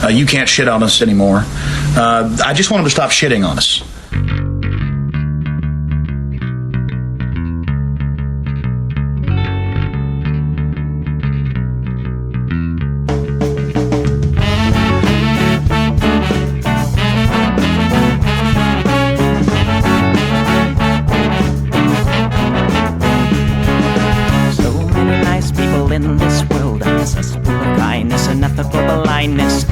You can't shit on us anymore. I just want them to stop shitting on us.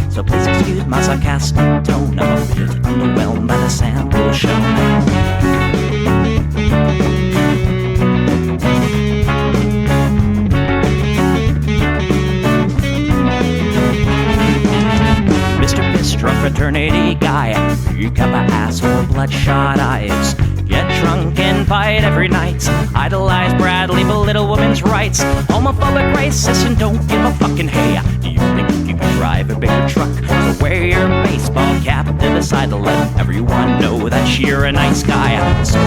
So please excuse my sarcastic tone. I'm a bit underwhelmed by the sample shown. Mr. Bistro fraternity guy, you got my asshole bloodshot eyes. Get drunk and fight every night. Idolize Bradley, belittle women's rights. Homophobic, racist, and don't give a fucking hey. Do you think you can drive a bigger truck? So wear your baseball cap to the side to let everyone know that you're a nice guy. So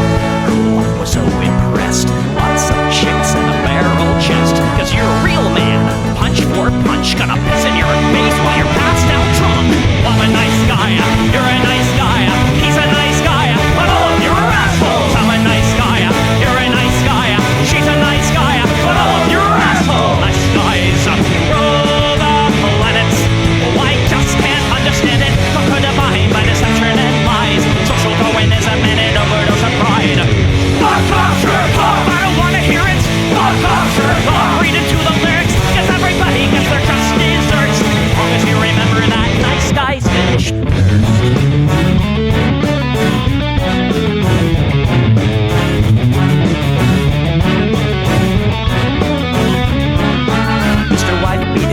cool, was so impressed. Lots of chicks in a barrel chest. Cause you're a real man. Punch for punch, gonna piss in your face while you're passed out drunk. I'm a nice guy, you're a nice guy. He's a nice guy, but all of you are assholes. I'm a nice guy, you're a nice guy. She's a nice guy, but all of you are assholes. Nice guys rule the planets. Oh, I just can't understand it. Conquer divine by deception and lies. Social Darwinism and an overdose of pride. Fuck off, jerk off, I don't wanna hear it. Fuck off, jerk off, read into the lyrics. Cause everybody gets their just desserts. As long as you remember that nice guys finished first.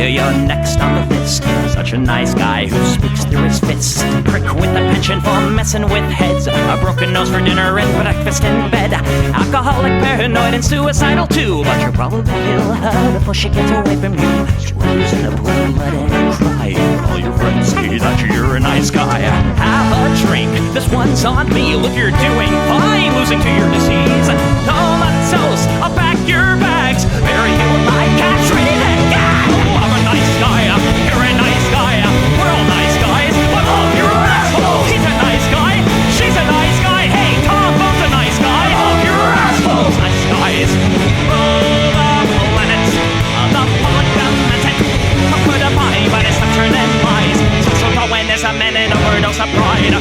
You're next on the list. Such a nice guy who speaks through his fists. Prick with a penchant for messing with heads. A broken nose for dinner and breakfast in bed. Alcoholic, paranoid, and suicidal too. But you'll probably kill her before she gets away from you. Swims in a pool of blood and cry. All your friends say that you're a nice guy. Have a drink, this one's on me. Look, you're doing fine, losing to your disease. Comatose, I'll pack your bags. Bury you alive, catch, ready to gag. I'm a nice guy, you're a nice guy. We're all nice guys, but all of you are assholes. He's a nice guy, she's a nice guy. Hey, Tom Bone's a nice guy. All of you are assholes. Nice guys rule the planet. The public benefit. Put a body by deception and lies. Social Darwinism and an overdose of pride.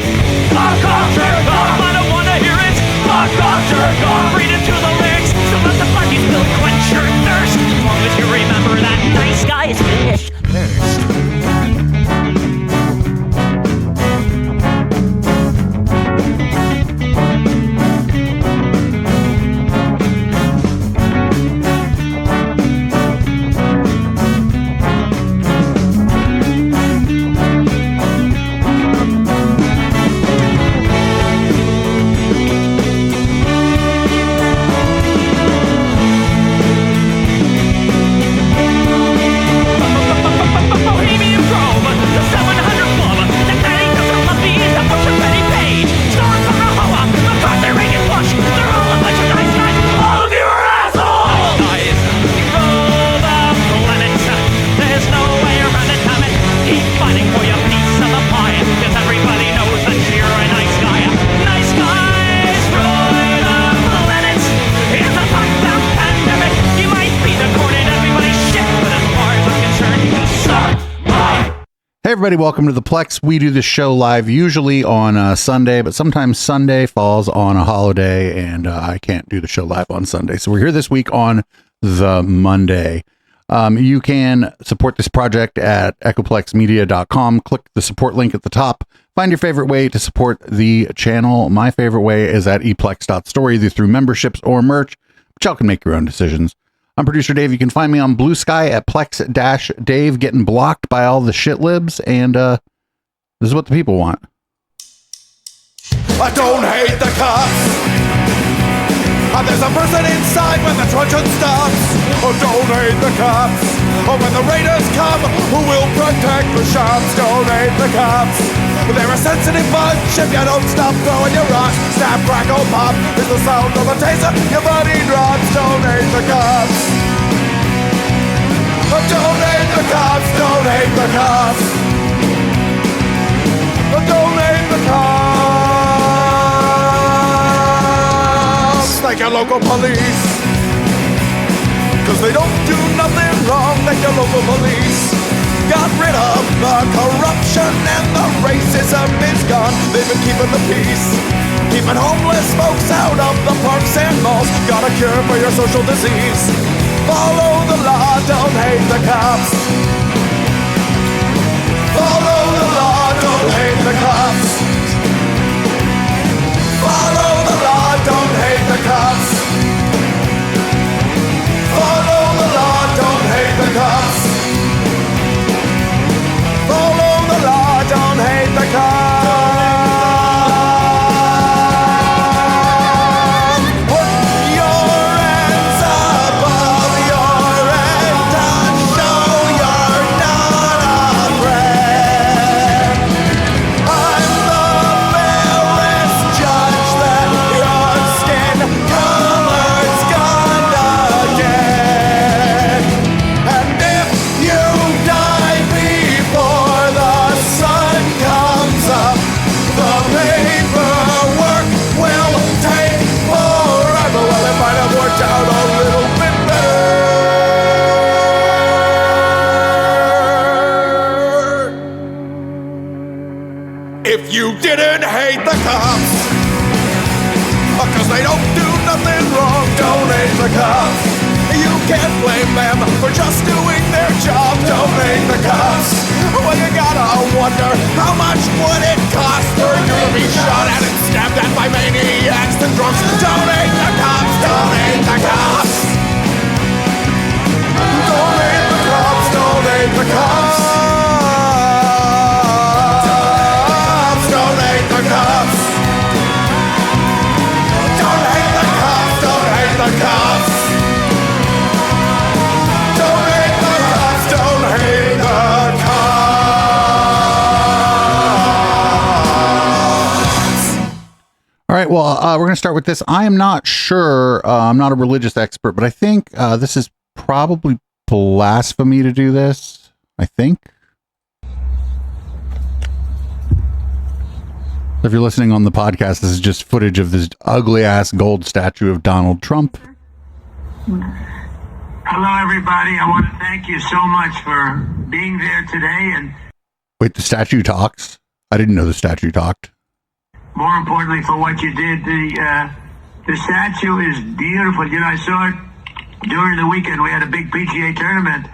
Fuck off, jerk off, I don't wanna hear it. Fuck off, jerk off, read into the lyrics. So let the party spill quench your thirst. As long as you remember that nice guys finish first. Everybody, welcome to the Plex. We do this show live usually on Sunday, but sometimes Sunday falls on a holiday and I can't do the show live on Sunday. So we're here this week on the Monday. You can support this project at echoplexmedia.com. Click the support link at the top. Find your favorite way to support the channel. My favorite way is at eplex.store, either through memberships or merch, but y'all can make your own decisions. I'm producer Dave. You can find me on Blue Sky at Plex-Dave, getting blocked by all the shit libs, and this is what the people want. I don't hate the cops. There's a person inside when the truncheon stops. Oh, don't hate the cops. Oh, when the raiders come, who will protect the shops? Don't hate the cops. They're a sensitive bunch if you don't stop throwing your rocks. Snap, crackle, pop is the sound of a taser. Your body drops. Don't hate the cops. Oh, don't hate the cops. Don't hate the cops. like your local police. Cause they don't do nothing wrong like your local police. Got rid of the corruption and the racism is gone. They've been keeping the peace, keeping homeless folks out of the parks and malls. Got a cure for your social disease. Follow the law, don't hate the cops. Follow the law, don't hate the cops. Follow the law, don't hate the cops. Follow the law, don't hate the cops. Follow the law, don't hate the cops. Put your hands above your head and show you're not afraid. I'm the fairest judge that your skin color's gonna get. And if you die before the sun comes up, the paperwork will take forever. Well, it might have worked out a little bit better if you didn't hate the cops. Cause they don't do nothing wrong, don't hate the cops. You can't blame them for just doing their job, don't hate the cops. Well, you gotta wonder, how much would it cost for you to be shot at and stabbed at by maniacs and drunks? Don't hate the cops, don't hate the cops. Don't hate the cops, don't hate the cops. Don't hate the cops. Don't hate the cops, don't hate the cops. Don't hate the cops, don't hate the cops. All right, well, we're going to start with this. I am not sure. I'm not a religious expert, but I think this is probably blasphemy to do this. I think. If you're listening on the podcast, this is just footage of this ugly ass gold statue of Donald Trump. Hello, everybody. I want to thank you so much for being there today, and Wait, the statue talks? I didn't know the statue talked. more importantly, for what you did. The statue is beautiful. You know, I saw it during the weekend. We had a big PGA tournament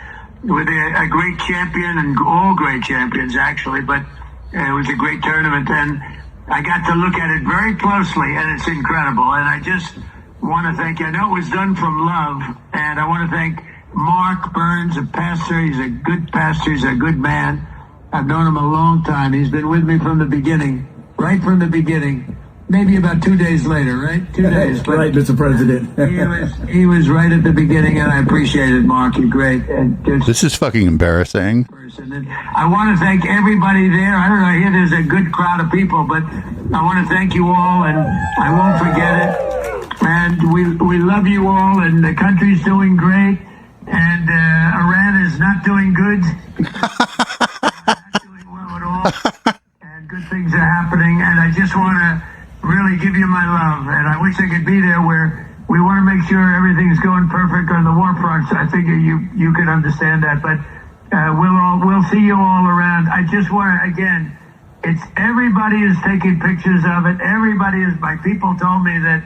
with a great champion, and all great champions, actually, but it was a great tournament, and I got to look at it very closely, and it's incredible. And I just want to thank you. I know it was done from love, and I want to thank Mark Burns, a pastor. He's a good pastor. He's a good man. I've known him a long time. He's been with me from the beginning, right from the beginning. Maybe about 2 days later, right? 2 days. But right, Mr. President. he was right at the beginning, and I appreciate it, Mark. You're great. And just This is fucking embarrassing. person. And I want to thank everybody there. I don't know, here there's a good crowd of people, but I want to thank you all, and I won't forget it. And we love you all, and the country's doing great, and Iran is not doing good. Not doing well at all. And good things are happening, and I just want to really give you my love, and I wish I could be there where we want to make sure everything's going perfect on the war front. I figure you can understand that, but we'll see you all around. I just want to, again, it's everybody is taking pictures of it. Everybody is, my people told me that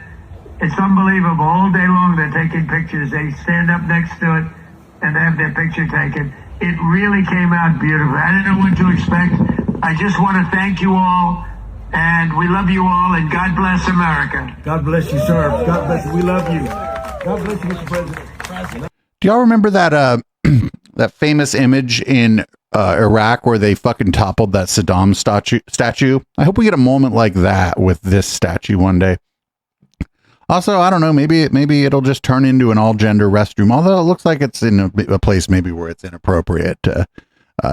it's unbelievable. All day long they're taking pictures. They stand up next to it and they have their picture taken. It really came out beautiful. I didn't know what to expect. I just want to thank you all. And we love you all, and God bless America. God bless you, sir. God bless you. We love you. God bless you, Mr. President. Do y'all remember that that famous image in Iraq where they fucking toppled that Saddam statue? I hope we get a moment like that with this statue one day. Also, I don't know, maybe it'll just turn into an all-gender restroom, although it looks like it's in a place maybe where it's inappropriate to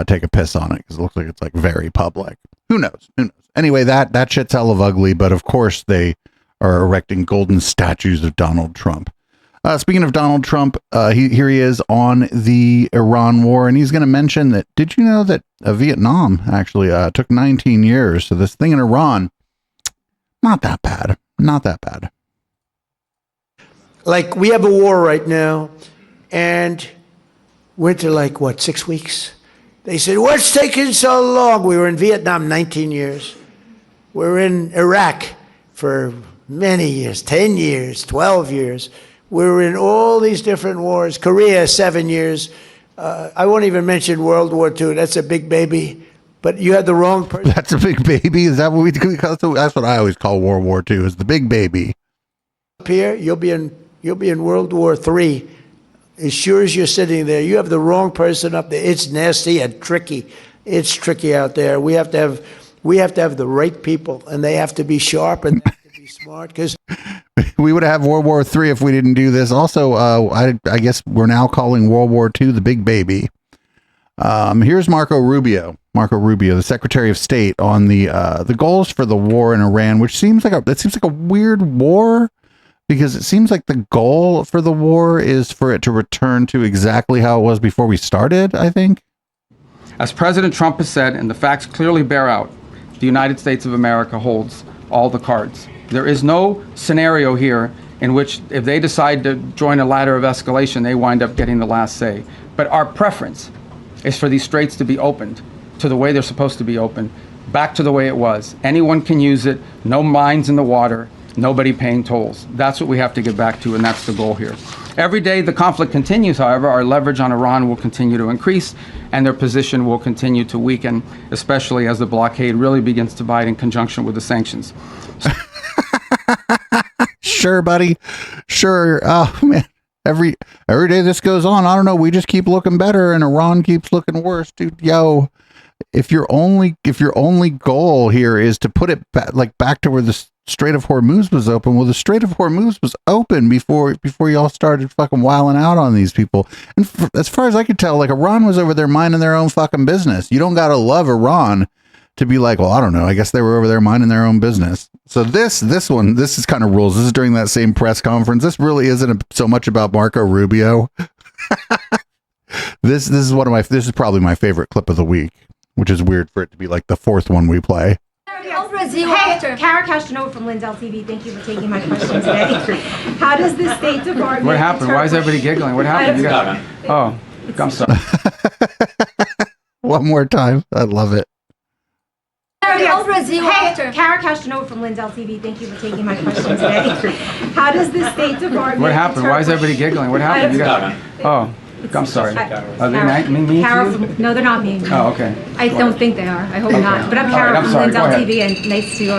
take a piss on it, because it looks like it's like very public. Who knows? Anyway, that shit's hell of ugly, but of course they are erecting golden statues of Donald Trump. Speaking of Donald Trump, here he is on the Iran war, and he's going to mention that, did you know that Vietnam actually took 19 years? So this thing in Iran, not that bad. Not that bad. Like, we have a war right now, and we're into, like, what, 6 weeks? They said, what's taking so long? We were in Vietnam 19 years. We're in Iraq for many years, 10 years, 12 years. We're in all these different wars. Korea, 7 years. I won't even mention World War II. That's a big baby. But you had the wrong person. That's a big baby. Is that what we call it? That's what I always call World War II, is the big baby. Up here, you'll be in World War III. As sure as you're sitting there, you have the wrong person up there. It's nasty and tricky. It's tricky out there. We have to have the right people, and they have to be sharp and they have to be smart. Because we would have World War III if we didn't do this. Also, I guess we're now calling World War II the big baby. Here's Marco Rubio, the Secretary of State, on the goals for the war in Iran, which seems like a weird war, because it seems like the goal for the war is for it to return to exactly how it was before we started, I think. As President Trump has said, and the facts clearly bear out, the United States of America holds all the cards. There is no scenario here in which, if they decide to join a ladder of escalation, they wind up getting the last say. But our preference is for these straits to be opened to the way they're supposed to be opened, back to the way it was. Anyone can use it, no mines in the water, nobody paying tolls. That's what we have to get back to, and that's the goal here. Every day the conflict continues, however, our leverage on Iran will continue to increase, and their position will continue to weaken, especially as the blockade really begins to bite in conjunction with the sanctions. Sure, buddy. Sure. Oh, man. Every day this goes on, I don't know, we just keep looking better and Iran keeps looking worse, dude. Yo, if your only goal here is to put it back to where the Strait of Hormuz was open, well, the Strait of Hormuz was open before y'all started fucking wilding out on these people. And as far as I could tell, like, Iran was over there minding their own fucking business. You don't gotta love Iran to be like, well, I don't know, I guess they were over there minding their own business. So this is kind of rules. This is during that same press conference. This really isn't so much about Marco Rubio. This is probably my favorite clip of the week, which is weird for it to be like the fourth one we play. Hey, Kara Castanova from Lindell TV. Thank you for taking my question today. How does the State Department... What happened? Why is everybody giggling? What happened? I'm sorry. One more time. I love it. Hey, Kara Castanova from Lindell TV. Thank you for taking my question today. How does the State Department... What happened? Why is everybody giggling? What happened? I'm sorry. Are they mean Kara to you? No, they're not mean. Oh, okay. I don't think they are. I hope not. But I'm Kara from Lindell TV, and nice to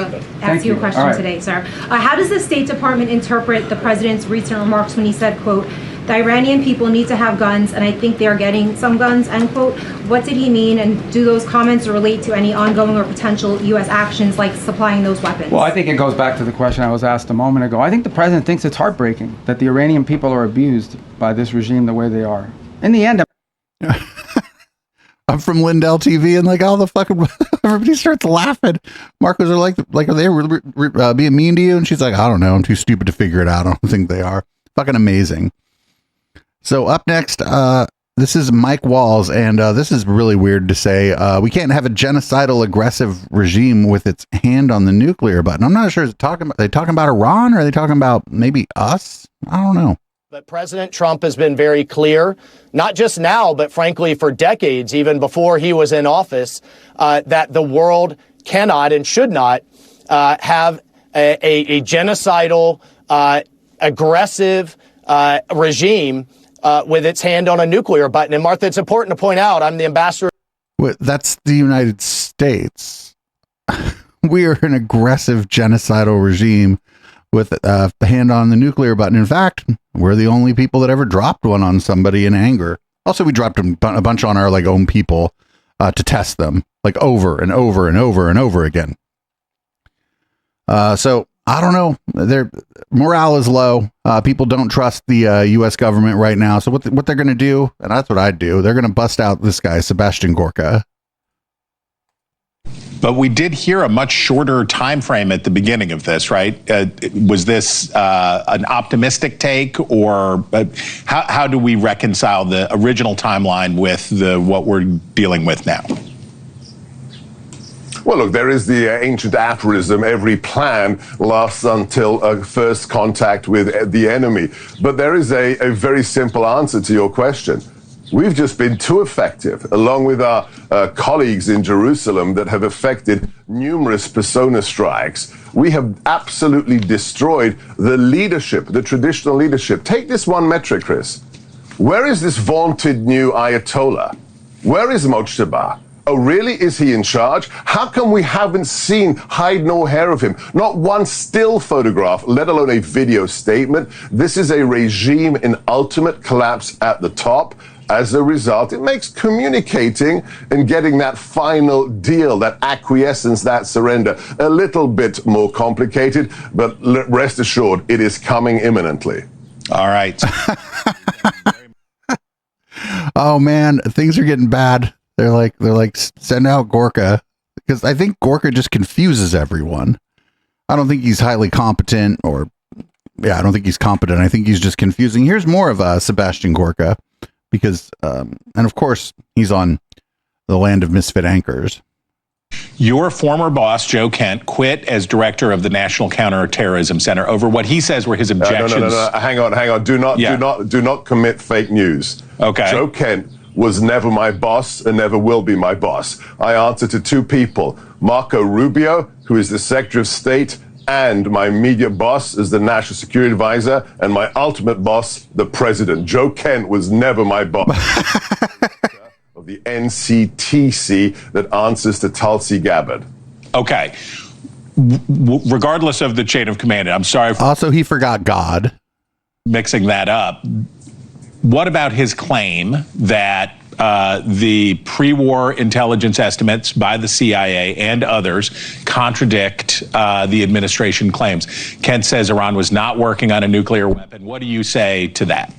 ask you a question today, sir. How does the State Department interpret the president's recent remarks when he said, quote, the Iranian people need to have guns, and I think they are getting some guns, end quote. What did he mean, and do those comments relate to any ongoing or potential U.S. actions like supplying those weapons? Well, I think it goes back to the question I was asked a moment ago. I think the president thinks it's heartbreaking that the Iranian people are abused by this regime the way they are. In the end, I'm from Lindell TV, and like all the fucking everybody starts laughing. Marcos are like are they being mean to you? And she's like, I don't know, I'm too stupid to figure it out. I don't think they are. Fucking amazing. So up next, this is Mike Walls, and this is really weird to say. We can't have a genocidal, aggressive regime with its hand on the nuclear button. I'm not sure. Are they talking about Iran, or are they talking about maybe us? I don't know. But President Trump has been very clear, not just now, but frankly for decades, even before he was in office, that the world cannot and should not have a genocidal, aggressive regime with its hand on a nuclear button. And Martha, it's important to point out, I'm the ambassador. That's the United States. We are an aggressive genocidal regime with the hand on the nuclear button. In fact, we're the only people that ever dropped one on somebody in anger. Also, we dropped a bunch on our own people to test them over and over and over and over again. So I don't know. Their morale is low. People don't trust the U.S. government right now. So what they're going to do, and that's what I'd do, they're going to bust out this guy, Sebastian Gorka. But we did hear a much shorter time frame at the beginning of this, right? Was this an optimistic take, or how do we reconcile the original timeline with what we're dealing with now? Well, look, there is the ancient aphorism, every plan lasts until first contact with the enemy. But there is a very simple answer to your question. We've just been too effective, along with our colleagues in Jerusalem that have effected numerous persona strikes. We have absolutely destroyed the leadership, the traditional leadership. Take this one metric, Chris. Where is this vaunted new Ayatollah? Where is Mojtaba? Oh, really? Is he in charge? How come we haven't seen hide nor hair of him? Not one still photograph, let alone a video statement. This is a regime in ultimate collapse at the top. As a result, it makes communicating and getting that final deal, that acquiescence, that surrender, a little bit more complicated, but rest assured, it is coming imminently. All right. Oh man, things are getting bad. They're like send out Gorka, because I think Gorka just confuses everyone. I don't think he's highly competent, I don't think he's competent. I think he's just confusing. Here's more of Sebastian Gorka, because and of course he's on the land of misfit anchors. Your former boss, Joe Kent, quit as director of the National Counterterrorism Center over what he says were his objections. No. Hang on. Do not commit fake news. Okay. Joe Kent was never my boss and never will be my boss. I answer to two people, Marco Rubio, who is the Secretary of State, and my media boss is the National Security Advisor, and my ultimate boss, the President. Joe Kent was never my boss. Of the NCTC that answers to Tulsi Gabbard. Okay. Regardless of the chain of command, I'm sorry for also he forgot God. Mixing that up. What about his claim that the pre-war intelligence estimates by the CIA and others contradict the administration claims? Kent says Iran was not working on a nuclear weapon. What do you say to that?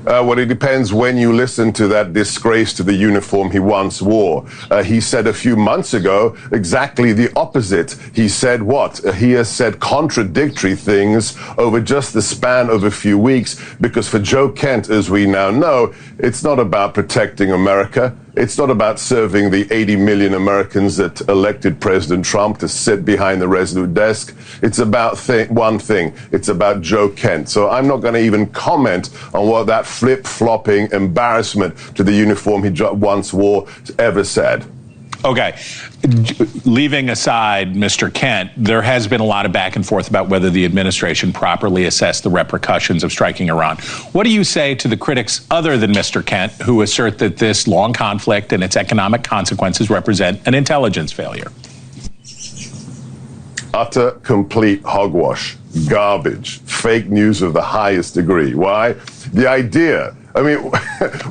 Well, it depends when you listen to that disgrace to the uniform he once wore. He said a few months ago exactly the opposite. He said what? He has said contradictory things over just the span of a few weeks, because for Joe Kent, as we now know, it's not about protecting America. It's not about serving the 80 million Americans that elected President Trump to sit behind the Resolute desk. It's about one thing. It's about Joe Kent. So I'm not going to even comment on what that flip-flopping embarrassment to the uniform he once wore ever said. Okay. Leaving aside Mr. Kent, there has been a lot of back and forth about whether the administration properly assessed the repercussions of striking Iran. What do you say to the critics other than Mr. Kent who assert that this long conflict and its economic consequences represent an intelligence failure? Utter, complete hogwash, garbage, fake news of the highest degree. Why? The idea, I mean,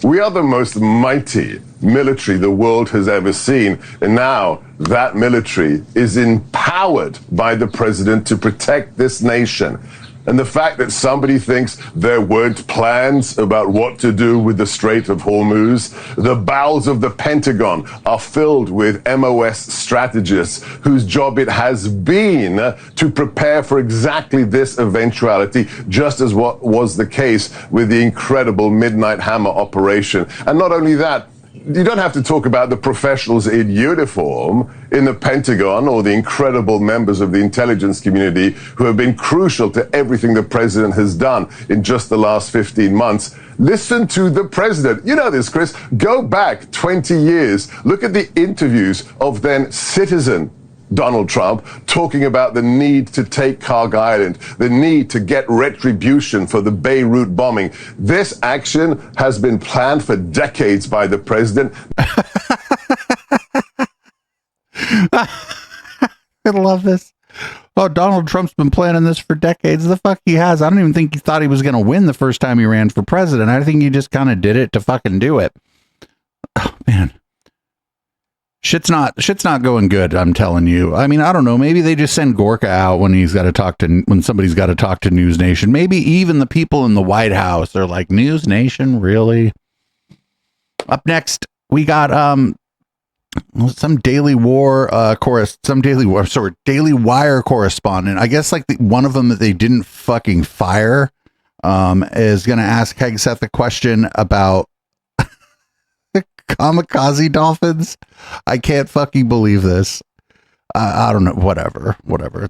we are the most mighty military the world has ever seen. And now that military is empowered by the president to protect this nation. And the fact that somebody thinks there weren't plans about what to do with the Strait of Hormuz, the bowels of the Pentagon are filled with MOS strategists whose job it has been to prepare for exactly this eventuality, just as what was the case with the incredible Midnight Hammer operation. And not only that, you don't have to talk about the professionals in uniform in the Pentagon or the incredible members of the intelligence community who have been crucial to everything the president has done in just the last 15 months. Listen to the president. You know this, Chris. Go back 20 years. Look at the interviews of then citizen Donald Trump talking about the need to take Carg Island, the need to get retribution for the Beirut bombing. This action has been planned for decades by the president. I love this. Oh, Donald Trump's been planning this for decades. The fuck he has. I don't even think he thought he was going to win the first time he ran for president. I think he just kind of did it to fucking do it. Oh, man. Shit's not going good, I'm telling you. I mean, I don't know. Maybe they just send Gorka out when somebody's got to talk to News Nation. Maybe even the people in the White House are like, News Nation, really? Up next, we got some Daily Wire correspondent. I guess like one of them that they didn't fucking fire is going to ask Hegseth a question about Kamikaze dolphins. I can't fucking believe this. I don't know. Whatever.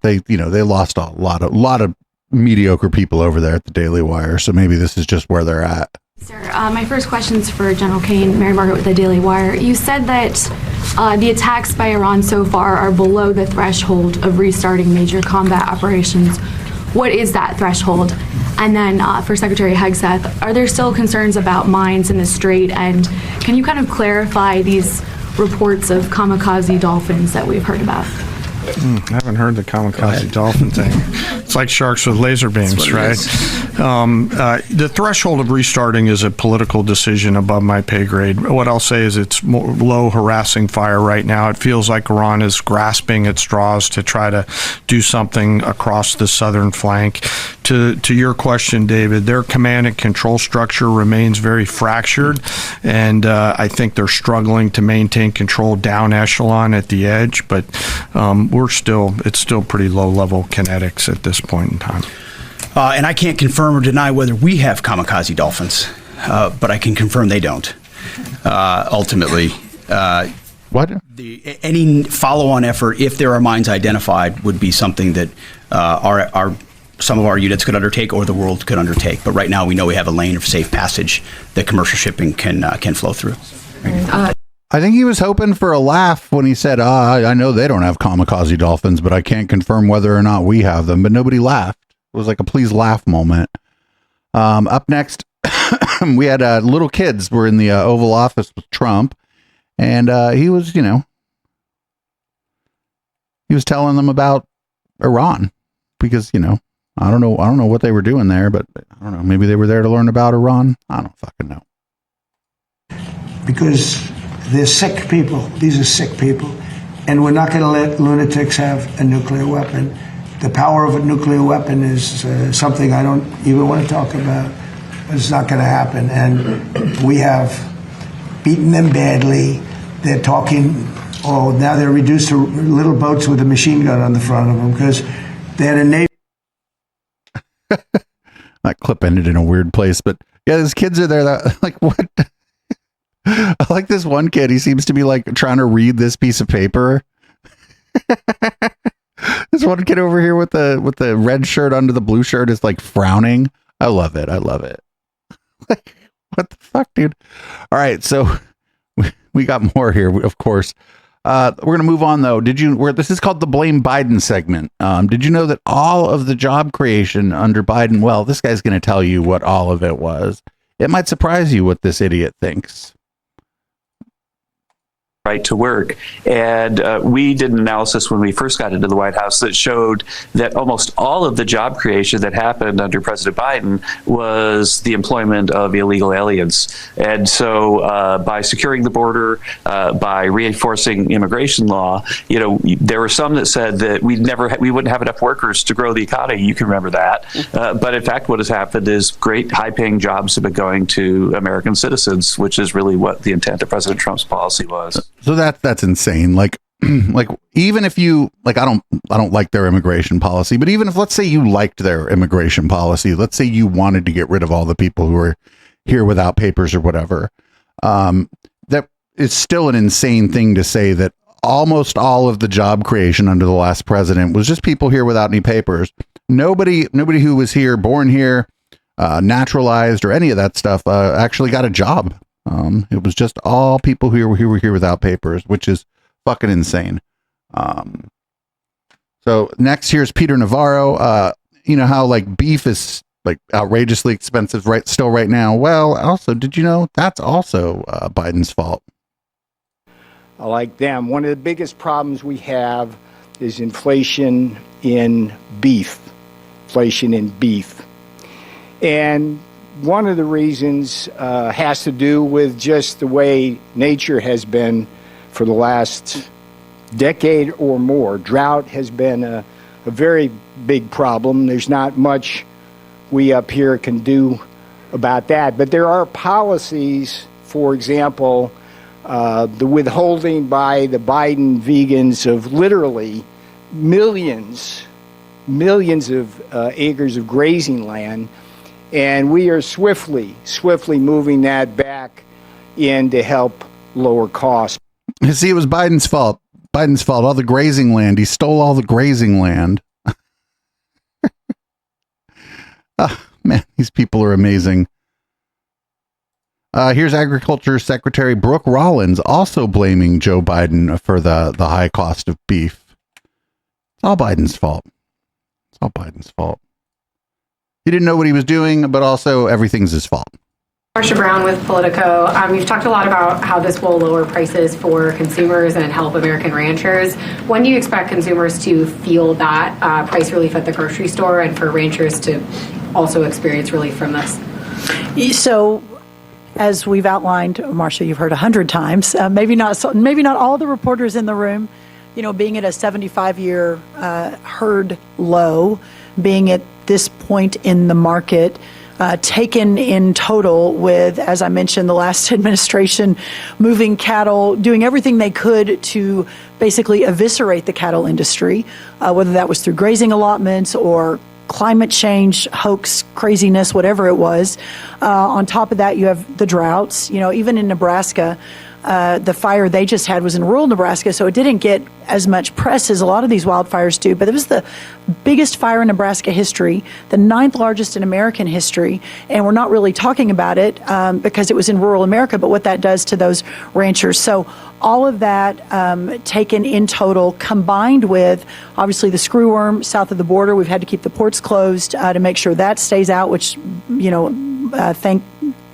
They lost a lot of mediocre people over there at the Daily Wire. So maybe this is just where they're at. Sir, my first question is for General Kane, Mary Margaret with the Daily Wire. You said that the attacks by Iran so far are below the threshold of restarting major combat operations. What is that threshold? And then for Secretary Hegseth, are there still concerns about mines in the Strait? And can you kind of clarify these reports of kamikaze dolphins that we've heard about? I haven't heard the kamikaze dolphin thing. It's like sharks with laser beams, right? The threshold of restarting is a political decision above my pay grade. What I'll say is it's low harassing fire right now. It feels like Iran is grasping at straws to try to do something across the southern flank. To your question, David, their command and control structure remains very fractured, and I think they're struggling to maintain control down echelon at the edge, but it's still pretty low level kinetics at this point in time. And I can't confirm or deny whether we have kamikaze dolphins, but I can confirm they don't. Ultimately, what? Any follow-on effort, if there are mines identified, would be something that some of our units could undertake or the world could undertake. But right now, we know we have a lane of safe passage that commercial shipping can flow through. I think he was hoping for a laugh when he said, I know they don't have kamikaze dolphins, but I can't confirm whether or not we have them. But nobody laughed. It was like a please laugh moment. Up next, we had little kids were in the Oval Office with Trump, and he was telling them about Iran because, I don't know what they were doing there, but I don't know. Maybe they were there to learn about Iran. I don't fucking know. Because they're sick people. These are sick people. And we're not going to let lunatics have a nuclear weapon. The power of a nuclear weapon is something I don't even want to talk about. But it's not going to happen. And we have beaten them badly. They're talking, now they're reduced to little boats with a machine gun on the front of them because they had a Navy. That clip ended in a weird place, but yeah, these kids are there that like, what? I like this one kid. He seems to be like trying to read this piece of paper. This one kid over here with the red shirt under the blue shirt is like frowning. I love it. Like, what the fuck, dude? All right, so we got more here, of course. We're gonna move on though. This is called the Blame Biden segment. Did you know that all of the job creation under Biden? Well, this guy's gonna tell you what all of it was. It might surprise you what this idiot thinks. Right to work. And we did an analysis when we first got into the White House that showed that almost all of the job creation that happened under President Biden was the employment of illegal aliens. And so by securing the border, by reinforcing immigration law, there were some that said that we wouldn't have enough workers to grow the economy. You can remember that. But in fact, what has happened is great high-paying jobs have been going to American citizens, which is really what the intent of President Trump's policy was. So that's insane. Like even if you like, I don't like their immigration policy, but even if, let's say you liked their immigration policy, let's say you wanted to get rid of all the people who are here without papers or whatever, that is still an insane thing to say that almost all of the job creation under the last president was just people here without any papers. Nobody who was here, born here, naturalized or any of that stuff, actually got a job. It was just all people who were here without papers, which is fucking insane. So next, here's Peter Navarro. You know how like beef is like outrageously expensive right now. Well, also, did you know that's also Biden's fault? Like them, one of the biggest problems we have is inflation in beef. And one of the reasons has to do with just the way nature has been for the last decade or more. Drought has been a very big problem. There's not much we up here can do about that. But there are policies, for example, the withholding by the Biden vegans of literally millions of acres of grazing land. And we are swiftly moving that back in to help lower costs. You see, it was Biden's fault. Biden's fault. All the grazing land. He stole all the grazing land. Oh, man, these people are amazing. Here's Agriculture Secretary Brooke Rollins also blaming Joe Biden for the high cost of beef. It's all Biden's fault. It's all Biden's fault. He didn't know what he was doing, but also everything's his fault. Marsha Brown with Politico. You've talked a lot about how this will lower prices for consumers and help American ranchers. When do you expect consumers to feel that price relief at the grocery store, and for ranchers to also experience relief from this? So, as we've outlined, Marsha, you've heard 100 times, maybe not all the reporters in the room, being at a 75-year herd low, being at this point in the market, taken in total with, as I mentioned, the last administration moving cattle, doing everything they could to basically eviscerate the cattle industry, whether that was through grazing allotments or climate change, hoax, craziness, whatever it was. On top of that, you have the droughts. Even in Nebraska, the fire they just had was in rural Nebraska, so it didn't get as much press as a lot of these wildfires do, but it was the biggest fire in Nebraska history, the 9th largest in American history, and we're not really talking about it because it was in rural America, but what that does to those ranchers. So all of that taken in total, combined with obviously the screwworm south of the border, we've had to keep the ports closed to make sure that stays out, which, thank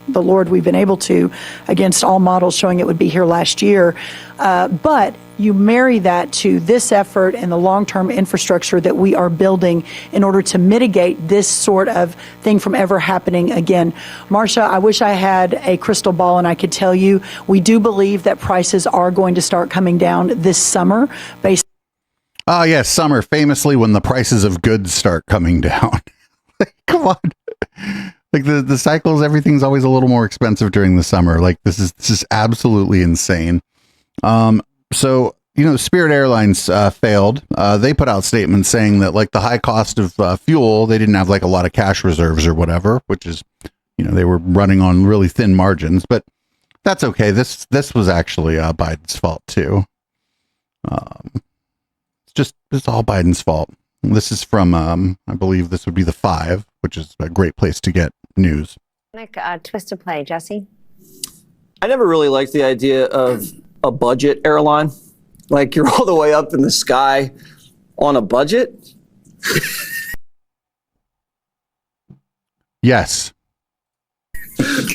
the Lord we've been able to, against all models showing it would be here last year. But you marry that to this effort and the long-term infrastructure that we are building in order to mitigate this sort of thing from ever happening again. Marsha, I wish I had a crystal ball and I could tell you, we do believe that prices are going to start coming down this summer based. Oh, yes, summer, famously when the prices of goods start coming down. Come on. Like the cycles, everything's always a little more expensive during the summer. Like this is absolutely insane. So, Spirit Airlines failed. They put out statements saying that like the high cost of fuel, they didn't have like a lot of cash reserves or whatever, which is, they were running on really thin margins, but that's okay. This was actually Biden's fault too. It's all Biden's fault. This is from, I believe this would be the 5, which is a great place to get news. Twist of play, Jesse. I never really liked the idea of a budget airline. Like you're all the way up in the sky on a budget. Yes.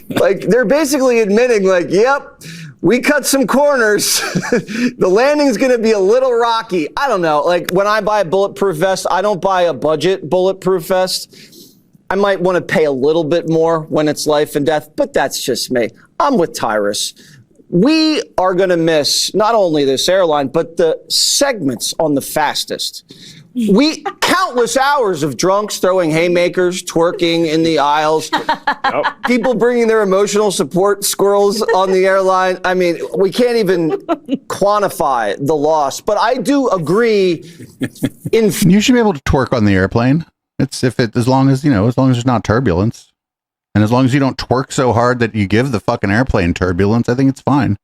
Like they're basically admitting like, yep, we cut some corners. The landing's going to be a little rocky. I don't know. Like when I buy a bulletproof vest, I don't buy a budget bulletproof vest. I might want to pay a little bit more when it's life and death, but that's just me. I'm with Tyrus. We are going to miss not only this airline, but the segments on the fastest. Countless hours of drunks throwing haymakers, twerking in the aisles, people bringing their emotional support squirrels on the airline. I mean, we can't even quantify the loss, but I do agree. You should be able to twerk on the airplane. As long as there's not turbulence, and as long as you don't twerk so hard that you give the fucking airplane turbulence, I think it's fine.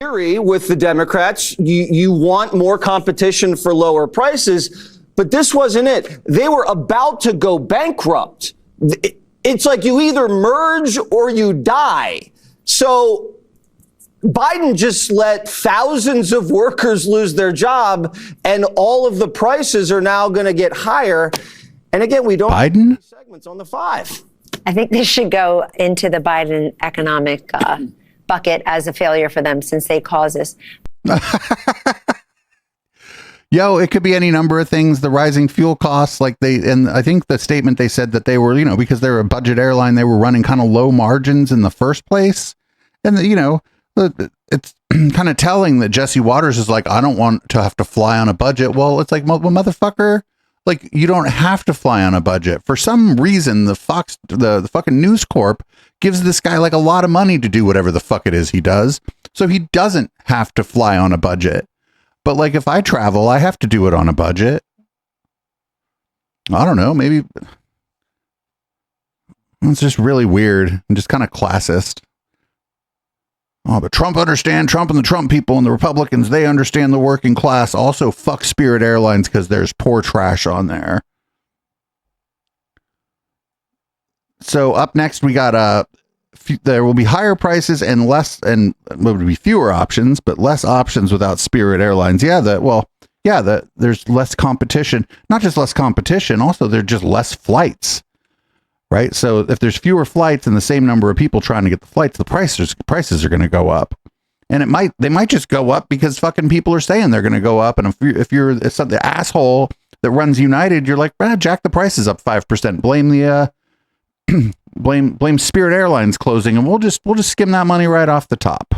Theory with the Democrats, you want more competition for lower prices, but this wasn't it. They were about to go bankrupt. It's like you either merge or you die. So Biden just let thousands of workers lose their job, and all of the prices are now going to get higher. And again, we don't Biden have segments on the 5. I think this should go into the Biden economic bucket as a failure for them since they caused this. It could be any number of things. The rising fuel costs, and I think the statement they said that they were, because they're a budget airline, they were running kind of low margins in the first place. And, it's kind of telling that Jesse Waters is like, I don't want to have to fly on a budget. Well, it's like, well, motherfucker. Like, you don't have to fly on a budget. For some reason, the fucking News Corp gives this guy like a lot of money to do whatever the fuck it is he does. So he doesn't have to fly on a budget. But like, if I travel, I have to do it on a budget. I don't know. Maybe it's just really weird and just kind of classist. Oh, but Trump and the Trump people and the Republicans, they understand the working class. Also, fuck Spirit Airlines because there's poor trash on there. So up next, we got there will be higher prices and will be fewer options, but less options without Spirit Airlines. There's less competition. Not just less competition, also there's just less flights. Right? So if there's fewer flights and the same number of people trying to get the flights, the prices are going to go up. And they might just go up because fucking people are saying they're going to go up. And if you're the asshole that runs United, you're like, jack the prices up 5%. Blame the blame Spirit Airlines closing, and we'll just skim that money right off the top.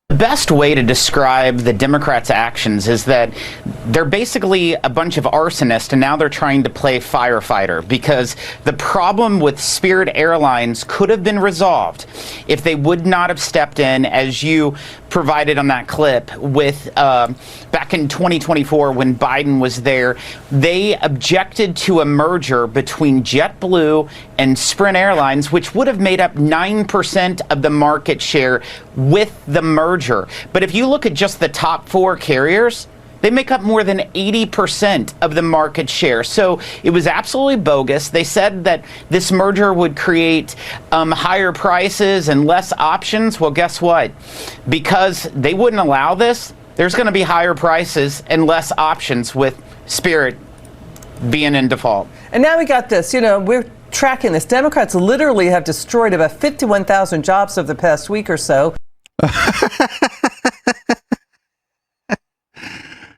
The best way to describe the Democrats' actions is that they're basically a bunch of arsonists, and now they're trying to play firefighter, because the problem with Spirit Airlines could have been resolved if they would not have stepped in, as you provided on that clip, with back in 2024 when Biden was there. They objected to a merger between JetBlue and Sprint Airlines, which would have made up 9% of the market share with the merger. But if you look at just the top 4 carriers, they make up more than 80% of the market share. So it was absolutely bogus. They said that this merger would create higher prices and less options. Well, guess what? Because they wouldn't allow this, there's going to be higher prices and less options with Spirit being in default. And now we got this. We're tracking this. Democrats literally have destroyed about 51,000 jobs over the past week or so.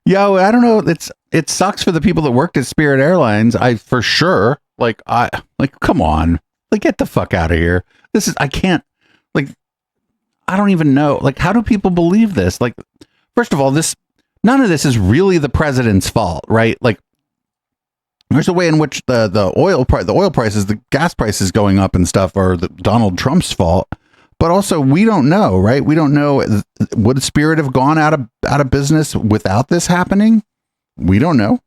Yo, I don't know. It sucks for the people that worked at Spirit Airlines. For sure. Come on. Get the fuck out of here. I can't, I don't even know. How do people believe this? First of all, none of this is really the president's fault, right? There's a way in which the oil prices, the gas prices going up and stuff are Donald Trump's fault. But also, we don't know, right? We don't know. Would Spirit have gone out of business without this happening? We don't know.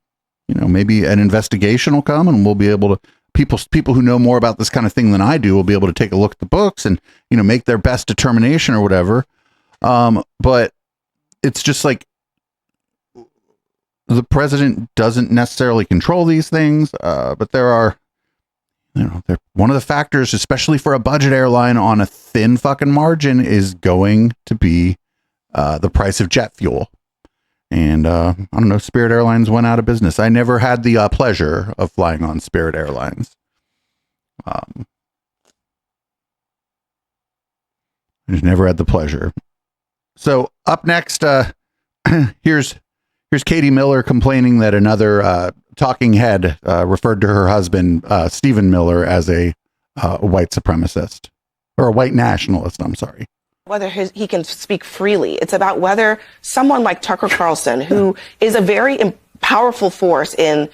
Maybe an investigation will come, and we'll be able to. People who know more about this kind of thing than I do will be able to take a look at the books and make their best determination or whatever. But it's just the president doesn't necessarily control these things, but there are. They're one of the factors, especially for a budget airline on a thin fucking margin, is going to be the price of jet fuel. And I don't know, Spirit Airlines went out of business. I never had the pleasure of flying on Spirit Airlines. I just never had the pleasure. So up next, here's Katie Miller complaining that another talking head referred to her husband, Stephen Miller, as a white supremacist or a white nationalist. I'm sorry. Whether he can speak freely. It's about whether someone like Tucker Carlson, who is a very powerful force in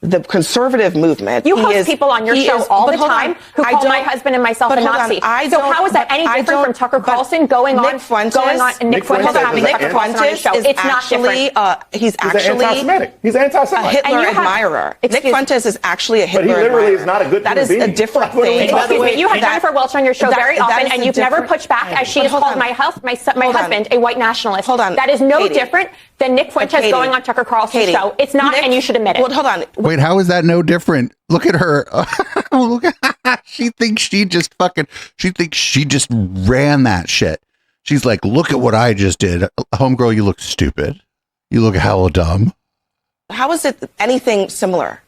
the conservative movement. You host people on your show all the time who call my husband and myself a Nazi. So how is that any different from Tucker Carlson going on Nick Fuentes having Tucker Carlson on his show? It's not different. He's actually anti-Semitic. He's anti-Semitic. A Hitler admirer. Nick Fuentes is actually a Hitler admirer. But he literally is not a good That is a different thing. Excuse me, you have Jennifer Welch on your show very often, and you've never pushed back as she has called my husband a white nationalist. Hold on. That is no different than Nick Fuentes going on Tucker Carson's show. It's not, and you should admit it. Well, hold on. Wait, how is that no different? Look at her. She thinks she just ran that shit. She's like, look at what I just did. Homegirl, you look stupid. You look hella dumb. How is it anything similar?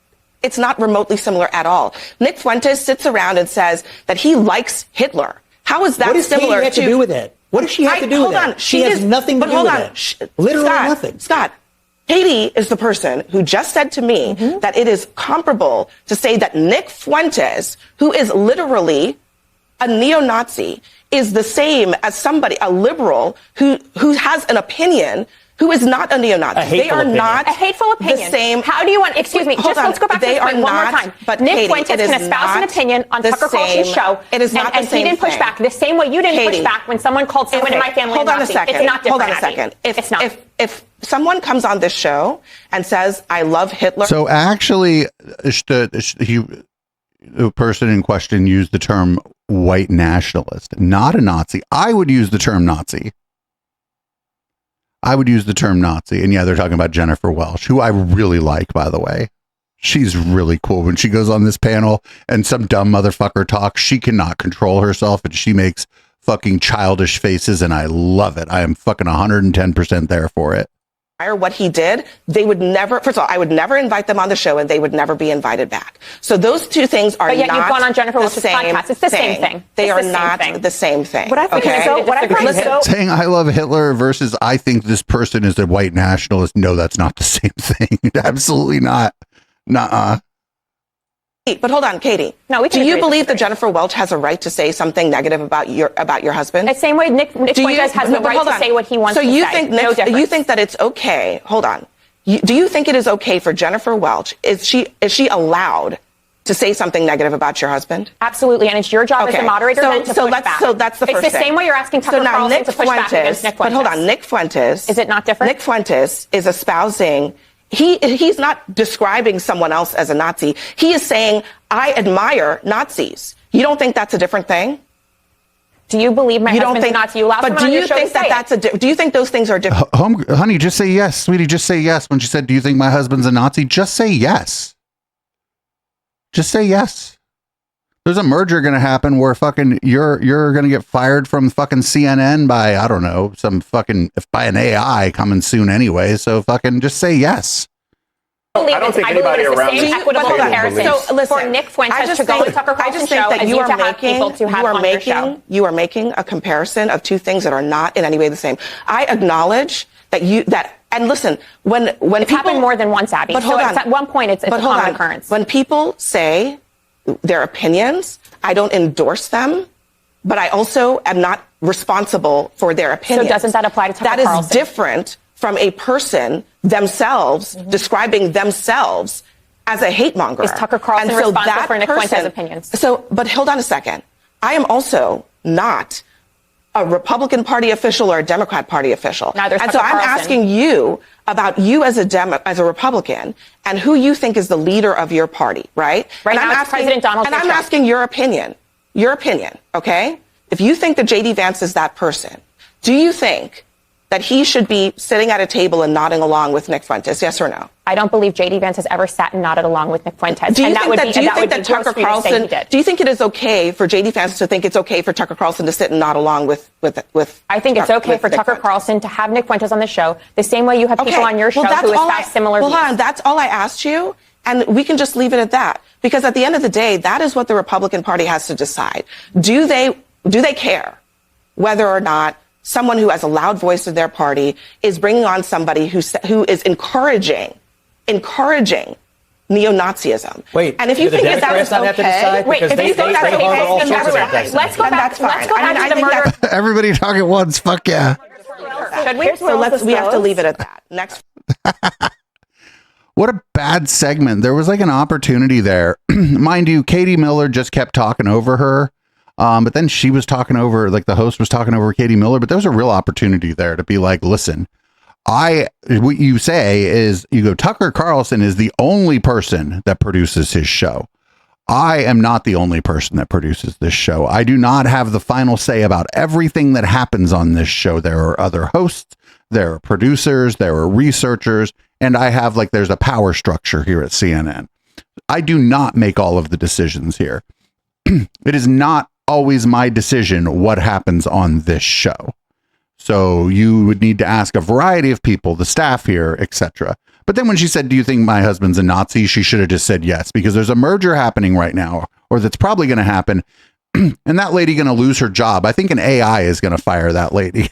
It's not remotely similar at all. Nick Fuentes sits around and says that he likes Hitler. How is that similar What does Katie have to do with it? What does she have to do with it? She has nothing to do with it. Literally nothing. Scott, Katie is the person who just said to me that it is comparable to say that Nick Fuentes, who is literally a neo-Nazi, is the same as somebody, a liberal, who has an opinion who is not a neo-Nazi. They are not a hateful opinion. The same. How do you want? Excuse me. Let's go back to this point one more time. But Nick Katie, Fuentes can espouse an opinion on Tucker Carlson's show. It is not the and same he didn't push thing. back the same way you didn't push back when someone called someone in my family a Nazi. It's not different. Hold on a second. If someone comes on this show and says, "I love Hitler," so actually, the person in question used the term white nationalist, not a Nazi. I would use the term Nazi. And yeah, they're talking about Jennifer Welch, who I really like, by the way. She's really cool. When she goes on this panel and some dumb motherfucker talks, she cannot control herself and she makes fucking childish faces, and I love it. I am fucking 110% there for it. What he did, they would never, first of all, I would never invite them on the show and they would never be invited back. So those two things are not the same thing. But yet you've gone on Jennifer Welch's podcast. It's the same thing. They are not the same thing. What I find so saying I love Hitler versus I think this person is a white nationalist. No, that's not the same thing. Absolutely not. Nuh-uh. But hold on, Katie. No, we can do you believe that Jennifer Welch has a right to say something negative about your husband? The same way Nick Fuentes has the right to say what he wants to say. So you think that it's okay? Hold on. Do you think it is okay for Jennifer Welch? Is she allowed to say something negative about your husband? Absolutely, and it's your job as a moderator then to push back. So that's the first thing. It's the same way you're asking Tucker Carlson to push back against Nick Fuentes. But hold on, Nick Fuentes. Is it not different? Nick Fuentes is espousing. He's not describing someone else as a Nazi. He is saying, I admire Nazis. You don't think that's a different thing? Do you believe my husband's a Nazi? You allow someone on your show to say it. Do you think those things are different? Honey, just say yes. Sweetie, just say yes. When she said, do you think my husband's a Nazi? Just say yes. Just say yes. There's a merger going to happen where fucking you're going to get fired from fucking CNN by, I don't know, by an AI coming soon anyway. So fucking just say yes. I don't think anybody around me. Equitable comparison. So listen, for Nick Fuentes to go on Tucker Carlson's show and you to have people to have on your show. You are making a comparison of two things that are not in any way the same. I acknowledge and listen, when it's happened more than once, Abby. But hold on. At one point, it's a common occurrence. When people say their opinions, I don't endorse them, but I also am not responsible for their opinions. So doesn't that apply to Tucker Carlson? That is different from a person themselves describing themselves as a hate monger. Is Tucker Carlson responsible for Nick Fuentes' opinions? But hold on a second. I am also not a Republican Party official or a Democrat Party official. Neither is and Tucker so I'm Carlson. asking you about you as a Republican and who you think is the leader of your party, right? Right and now it's President Donald Trump. And I'm asking your opinion, okay? If you think that J.D. Vance is that person, do you think that he should be sitting at a table and nodding along with Nick Fuentes, yes or no? I don't believe J.D. Vance has ever sat and nodded along with Nick Fuentes. Do you think it is okay for J.D. Vance to think it's okay for Tucker Carlson to sit and nod along with I think it's okay for Tucker Carlson to have Nick Fuentes on the show, the same way you have people on your show who espouse similar views. Hold on, that's all I asked you, and we can just leave it at that. Because at the end of the day, that is what the Republican Party has to decide. Do they care whether or not someone who has a loud voice in their party is bringing on somebody who is encouraging neo-Nazism? Wait, and if you think that is okay, let's go back to the murder. Everybody talk at once. Fuck yeah. Should we? So we have to leave it at that. Next. What a bad segment. There was like an opportunity there. Mind you, Katie Miller just kept talking over her. But then she was talking over, like the host was talking over Katie Miller, but there was a real opportunity there to be like, listen, what you say is you go, Tucker Carlson is the only person that produces his show. I am not the only person that produces this show. I do not have the final say about everything that happens on this show. There are other hosts, there are producers, there are researchers, and there's a power structure here at CNN. I do not make all of the decisions here. It is not always my decision what happens on this show. So you would need to ask a variety of people, the staff here, etc. But then when she said, do you think my husband's a Nazi? She should have just said yes, because there's a merger happening right now, or that's probably going to happen. And that lady going to lose her job. I think an AI is going to fire that lady.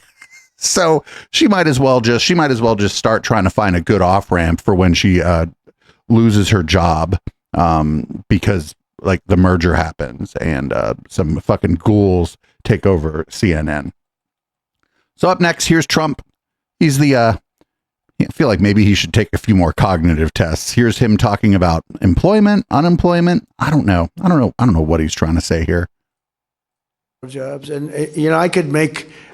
So she might as well just start trying to find a good off ramp for when she loses her job, because like the merger happens and some fucking ghouls take over CNN. So up next, here's Trump. He's I feel like maybe he should take a few more cognitive tests. Here's him talking about employment, unemployment. I don't know what he's trying to say here. jobs. And,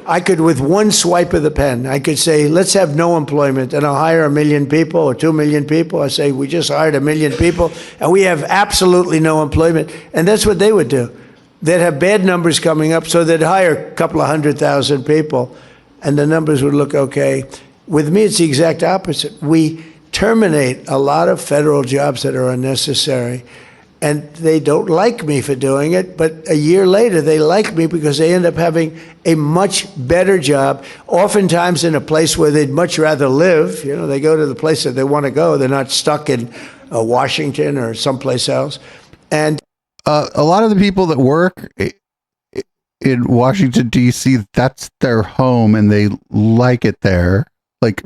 I could, with one swipe of the pen, I could say, let's have no employment, and I'll hire 1 million people or 2 million people. I say, we just hired 1 million people, and we have absolutely no employment. And that's what they would do. They'd have bad numbers coming up, so they'd hire a couple of 100,000 people, and the numbers would look okay. With me, it's the exact opposite. We terminate a lot of federal jobs that are unnecessary. And they don't like me for doing it, but a year later, they like me because they end up having a much better job, oftentimes in a place where they'd much rather live. They go to the place that they want to go. They're not stuck in Washington or someplace else. And a lot of the people that work in Washington, D.C., that's their home and they like it there. Like,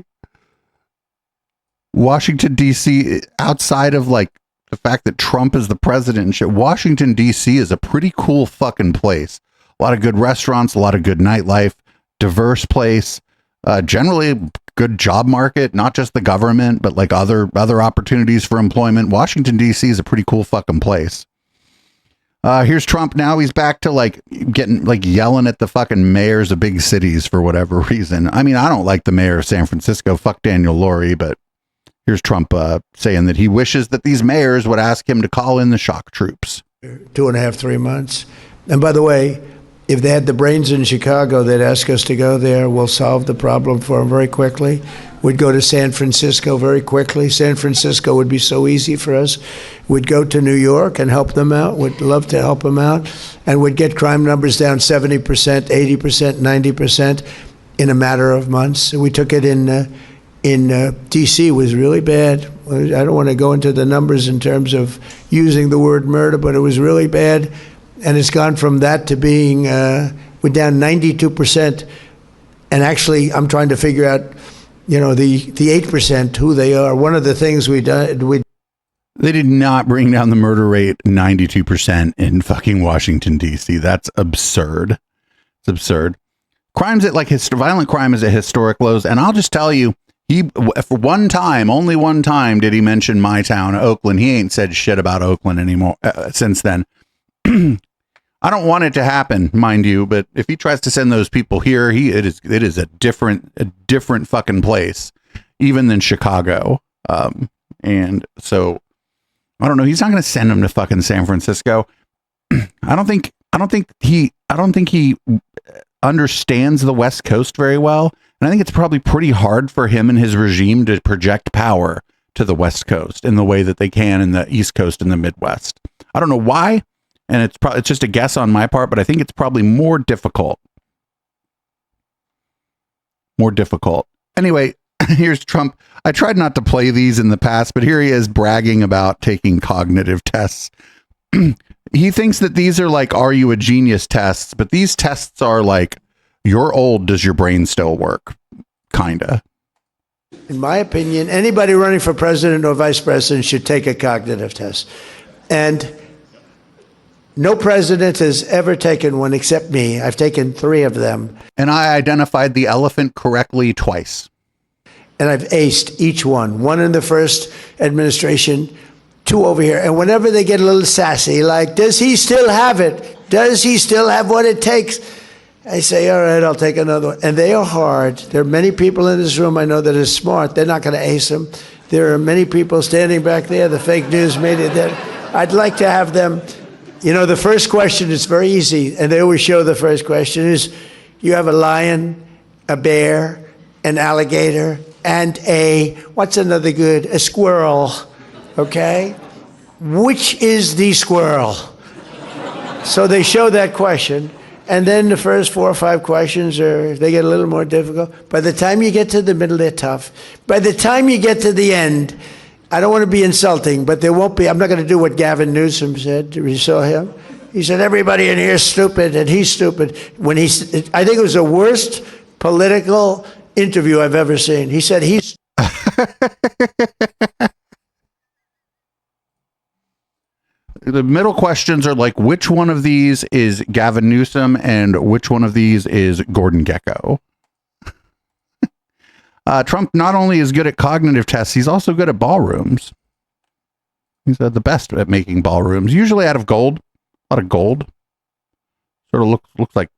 Washington, D.C., outside of like the fact that Trump is the president and shit, Washington, D.C. is a pretty cool fucking place. A lot of good restaurants, a lot of good nightlife, diverse place, generally good job market, not just the government, but like other opportunities for employment. Washington, D.C. is a pretty cool fucking place. Here's Trump now. He's back to like getting like yelling at the fucking mayors of big cities for whatever reason. I mean, I don't like the mayor of San Francisco. Fuck Daniel Lurie, but here's Trump saying that he wishes that these mayors would ask him to call in the shock troops. 2.5, 3 months. And by the way, if they had the brains in Chicago, they'd ask us to go there. We'll solve the problem for them very quickly. We'd go to San Francisco very quickly. San Francisco would be so easy for us. We'd go to New York and help them out. We'd love to help them out. And we'd get crime numbers down 70%, 80%, 90% in a matter of months. We took it in D.C. was really bad. I don't want to go into the numbers in terms of using the word murder, but it was really bad. And it's gone from that to being, we're down 92%. And actually, I'm trying to figure out, the 8%, who they are. One of the things they did not bring down the murder rate 92% in fucking Washington, D.C. That's absurd. It's absurd. Crime's at violent crime is at historic lows. And I'll just tell you, for one time, only one time did he mention my town, Oakland. He ain't said shit about Oakland anymore since then. I don't want it to happen, mind you, but if he tries to send those people here, it is a different fucking place, even than Chicago. And so I don't know. He's not going to send them to fucking San Francisco. I don't think he understands the West Coast very well. And I think it's probably pretty hard for him and his regime to project power to the West Coast in the way that they can in the East Coast and the Midwest. I don't know why, and it's just a guess on my part, but I think it's probably more difficult. More difficult. Anyway, here's Trump. I tried not to play these in the past, but here he is bragging about taking cognitive tests. He thinks that these are like, are you a genius tests? But these tests are like, you're old, does your brain still work? Kinda. In my opinion, anybody running for president or vice president should take a cognitive test. And no president has ever taken one except me. I've taken 3 of them. And I identified the elephant correctly twice. And I've aced each one. 1 in the first administration, 2 over here. And whenever they get a little sassy, like, does he still have it? Does he still have what it takes? I say, all right, I'll take another one. And they are hard. There are many people in this room I know that are smart. They're not going to ace them. There are many people standing back there, the fake news media, that I'd like to have them. The first question is very easy, and they always show the first question is, you have a lion, a bear, an alligator, and what's another good? A squirrel, okay? Which is the squirrel? So they show that question. And then the first 4 or 5 questions they get a little more difficult. By the time you get to the middle, they're tough. By the time you get to the end, I don't want to be insulting, but there won't be. I'm not going to do what Gavin Newsom said. You saw him? He said, everybody in here is stupid, and he's stupid. I think it was the worst political interview I've ever seen. He said he's The middle questions are like, which one of these is Gavin Newsom and which one of these is Gordon Gekko? Trump not only is good at cognitive tests, he's also good at ballrooms. He's the best at making ballrooms, usually out of gold, a lot of gold. Sort of looks like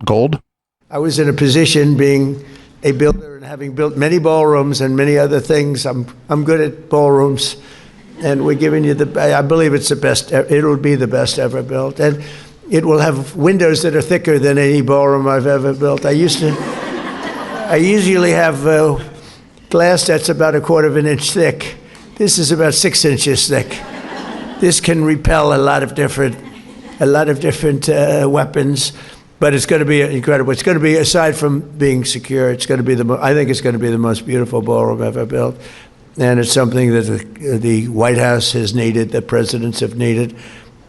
gold. I was in a position being a builder and having built many ballrooms and many other things. I'm good at ballrooms, and we're giving you I believe it's the best. It will be the best ever built, and it will have windows that are thicker than any ballroom I've ever built. I usually have glass that's about 1/4 of an inch thick. This is about 6 inches thick. This can repel a lot of different weapons, but it's going to be incredible. It's going to be, aside from being secure, it's going to be I think it's going to be the most beautiful ballroom ever built, and it's something that the White House has needed, the presidents have needed,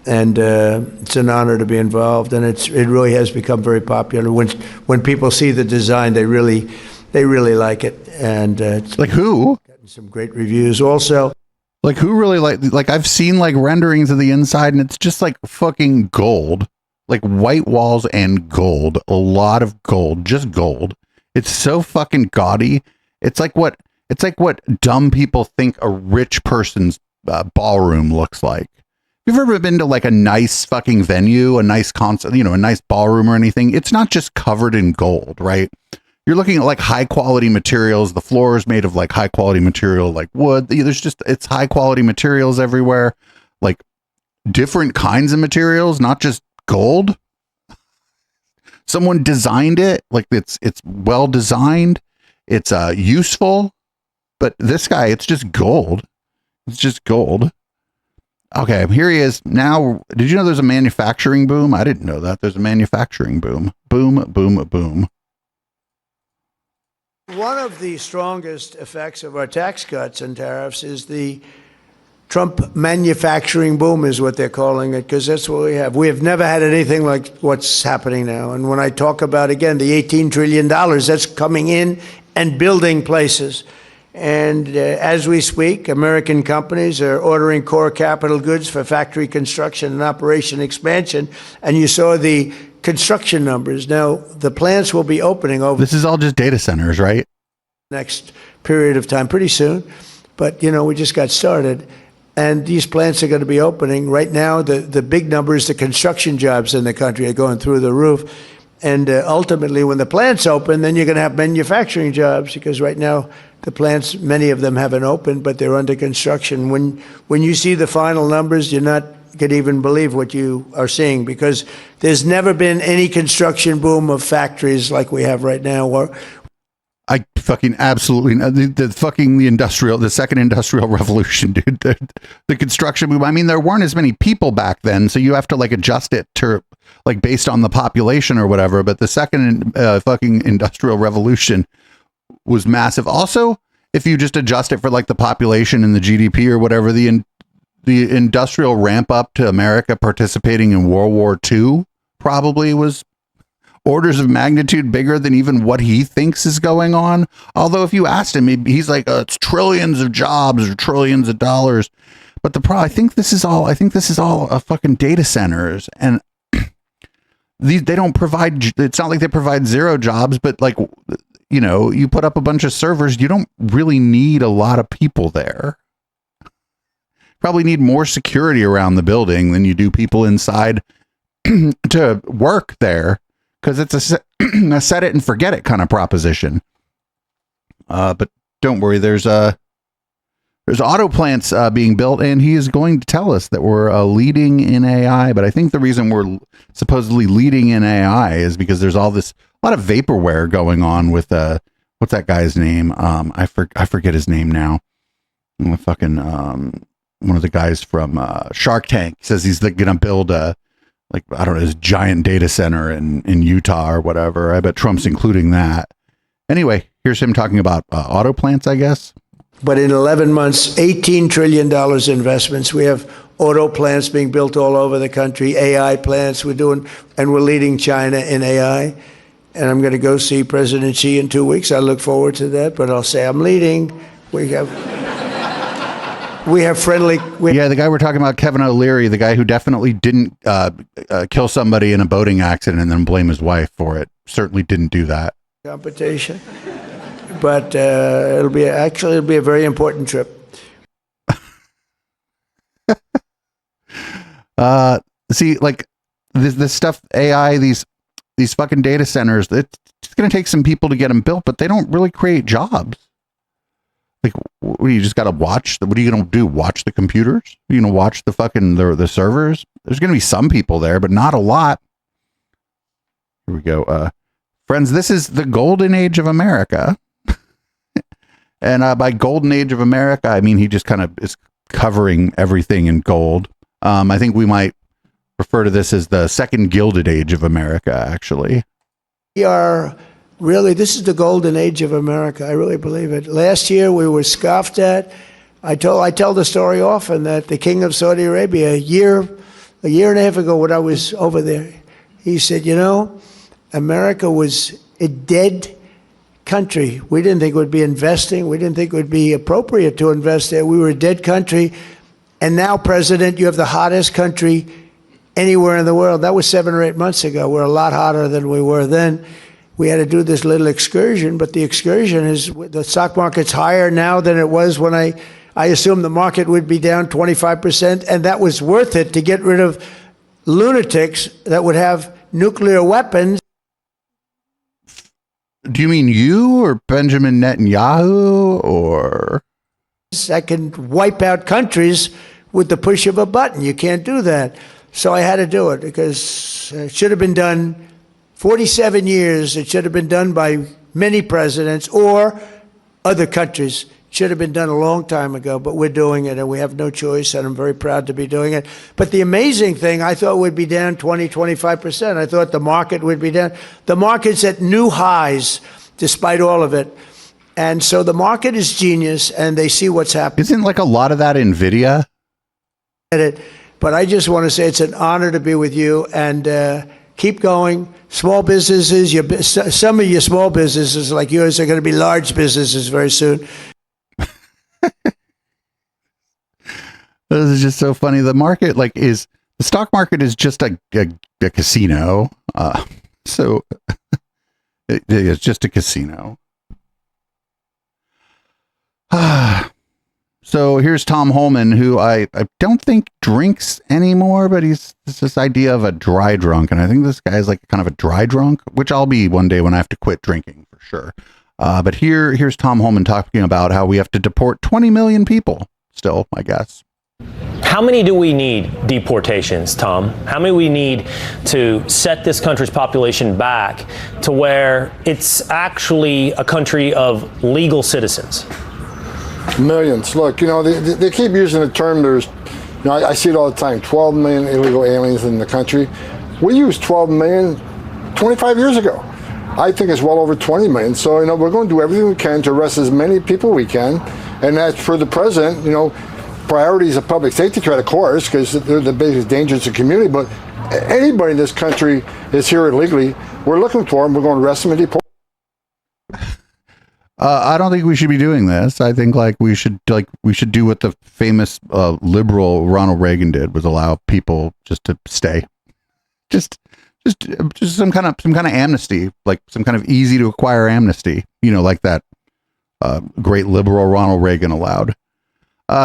and it's an honor to be involved. And it really has become very popular. When people see the design, they really like it, and it's like who? Gotten some great reviews also. Like who really like I've seen like renderings of the inside, and it's just like fucking gold, like white walls and gold, a lot of gold, just gold. It's so fucking gaudy. It's like what dumb people think a rich person's ballroom looks like. You've ever been to like a nice fucking venue, a nice concert, a nice ballroom or anything? It's not just covered in gold, right? You're looking at like high quality materials. The floor is made of like high quality material, like wood. It's high quality materials everywhere, like different kinds of materials, not just gold. Someone designed it, like it's well designed. It's useful, but this guy, it's just gold. It's just gold. Okay, here he is. Now, did you know there's a manufacturing boom? I didn't know that. There's a manufacturing boom. Boom, boom, boom. One of the strongest effects of our tax cuts and tariffs is the Trump manufacturing boom, is what they're calling it, because that's what we have. We have never had anything like what's happening now. And when I talk about, again, the $18 trillion that's coming in and building places. And as we speak, American companies are ordering core capital goods for factory construction and operation expansion. And you saw the construction numbers. Now, the plants will be opening over. This is all just data centers, right? Next period of time, pretty soon. But, we just got started. And these plants are going to be opening. Right now, the big numbers, the construction jobs in the country are going through the roof. And ultimately, when the plants open, then you're going to have manufacturing jobs, because right now the plants, many of them haven't opened, but they're under construction. When you see the final numbers, you're not going to even believe what you are seeing, because there's never been any construction boom of factories like we have right now. I fucking absolutely the second industrial revolution, dude. The construction boom. I mean, there weren't as many people back then, so you have to like adjust it to like based on the population or whatever. But the second fucking industrial revolution was massive. Also, if you just adjust it for like the population and the GDP or whatever, the industrial ramp up to America participating in World War II probably was orders of magnitude bigger than even what he thinks is going on. Although if you asked him, he's like, it's trillions of jobs or trillions of dollars. But I think this is all a fucking data centers, and they don't provide. It's not like they provide zero jobs, but like, you put up a bunch of servers, you don't really need a lot of people there. Probably need more security around the building than you do people inside to work there. Because it's a set it and forget it kind of proposition. But don't worry, there's auto plants being built, and he is going to tell us that we're leading in AI. But I think the reason we're supposedly leading in AI is because there's a lot of vaporware going on with what's that guy's name? I forget his name now. Fucking one of the guys from Shark Tank says he's going to build this giant data center in Utah or whatever. I bet Trump's including that. Anyway, here's him talking about auto plants, I guess. But in 11 months, $18 trillion investments. We have auto plants being built all over the country, AI plants and we're leading China in AI. And I'm going to go see President Xi in 2 weeks. I look forward to that, but I'll say I'm leading. We have friendly. The guy we're talking about, Kevin O'Leary, the guy who definitely didn't kill somebody in a boating accident and then blame his wife for it. Certainly didn't do that. Competition. But it'll be a very important trip. See, like, this stuff, AI, these fucking data centers, it's going to take some people to get them built, but they don't really create jobs. Like, what, you just got to watch? What are you going to do? Watch the computers? You know, watch the fucking the servers? There's going to be some people there, but not a lot. Here we go. Friends, this is the golden age of America. And by golden age of America, I mean he just kind of is covering everything in gold. I think we might refer to this as the second gilded age of America, actually. We are really, this is the golden age of America. I really believe it. Last year we were scoffed at. I tell the story often that the king of Saudi Arabia, a year and a half ago when I was over there, he said, you know, America was a dead country. We didn't think it would be investing. We didn't think it would be appropriate to invest there. We were a dead country. And now, President, you have the hottest country anywhere in the world. That was 7 or 8 months ago. We're a lot hotter than we were then. We had to do this little excursion, but the excursion is the stock market's higher now than it was when I assumed the market would be down 25%, and that was worth it to get rid of lunatics that would have nuclear weapons. Do you mean you or Benjamin Netanyahu or? That can wipe out countries with the push of a button. You can't do that. So I had to do it because it should have been done 47 years. It should have been done by many presidents or other countries. It should have been done a long time ago, but we're doing it and we have no choice, and I'm very proud to be doing it. But the amazing thing, I thought would be down 20, 25%. I thought the market would be down. The market's at new highs despite all of it. And so the market is genius and they see what's happening. Isn't like a lot of that NVIDIA? But I just want to say it's an honor to be with you, and keep going. Small businesses, some of your small businesses like yours are going to be large businesses very soon. This is just so funny. The market, the stock market is just a casino. So it's just a casino. So here's Tom Holman, who I don't think drinks anymore, but it's this idea of a dry drunk. And I think this guy's like kind of a dry drunk, which I'll be one day when I have to quit drinking for sure. But here's Tom Holman talking about how we have to deport 20 million people still, I guess. How many do we need deportations, Tom? How many we need to set this country's population back to where it's actually a country of legal citizens? Millions. Look, they keep using the term, I see it all the time, 12 million illegal aliens in the country. We used 12 million 25 years ago. I think it's well over 20 million. So, we're going to do everything we can to arrest as many people we can. And as for the president, priorities of public safety threat, of course, because they're the biggest danger to the community. But anybody in this country is here illegally. We're looking for them. We're going to arrest them and deport. I don't think we should be doing this. I think we should do what the famous liberal Ronald Reagan did, was allow people just to stay, just some kind of amnesty, like some kind of easy to acquire amnesty, like that great liberal Ronald Reagan allowed.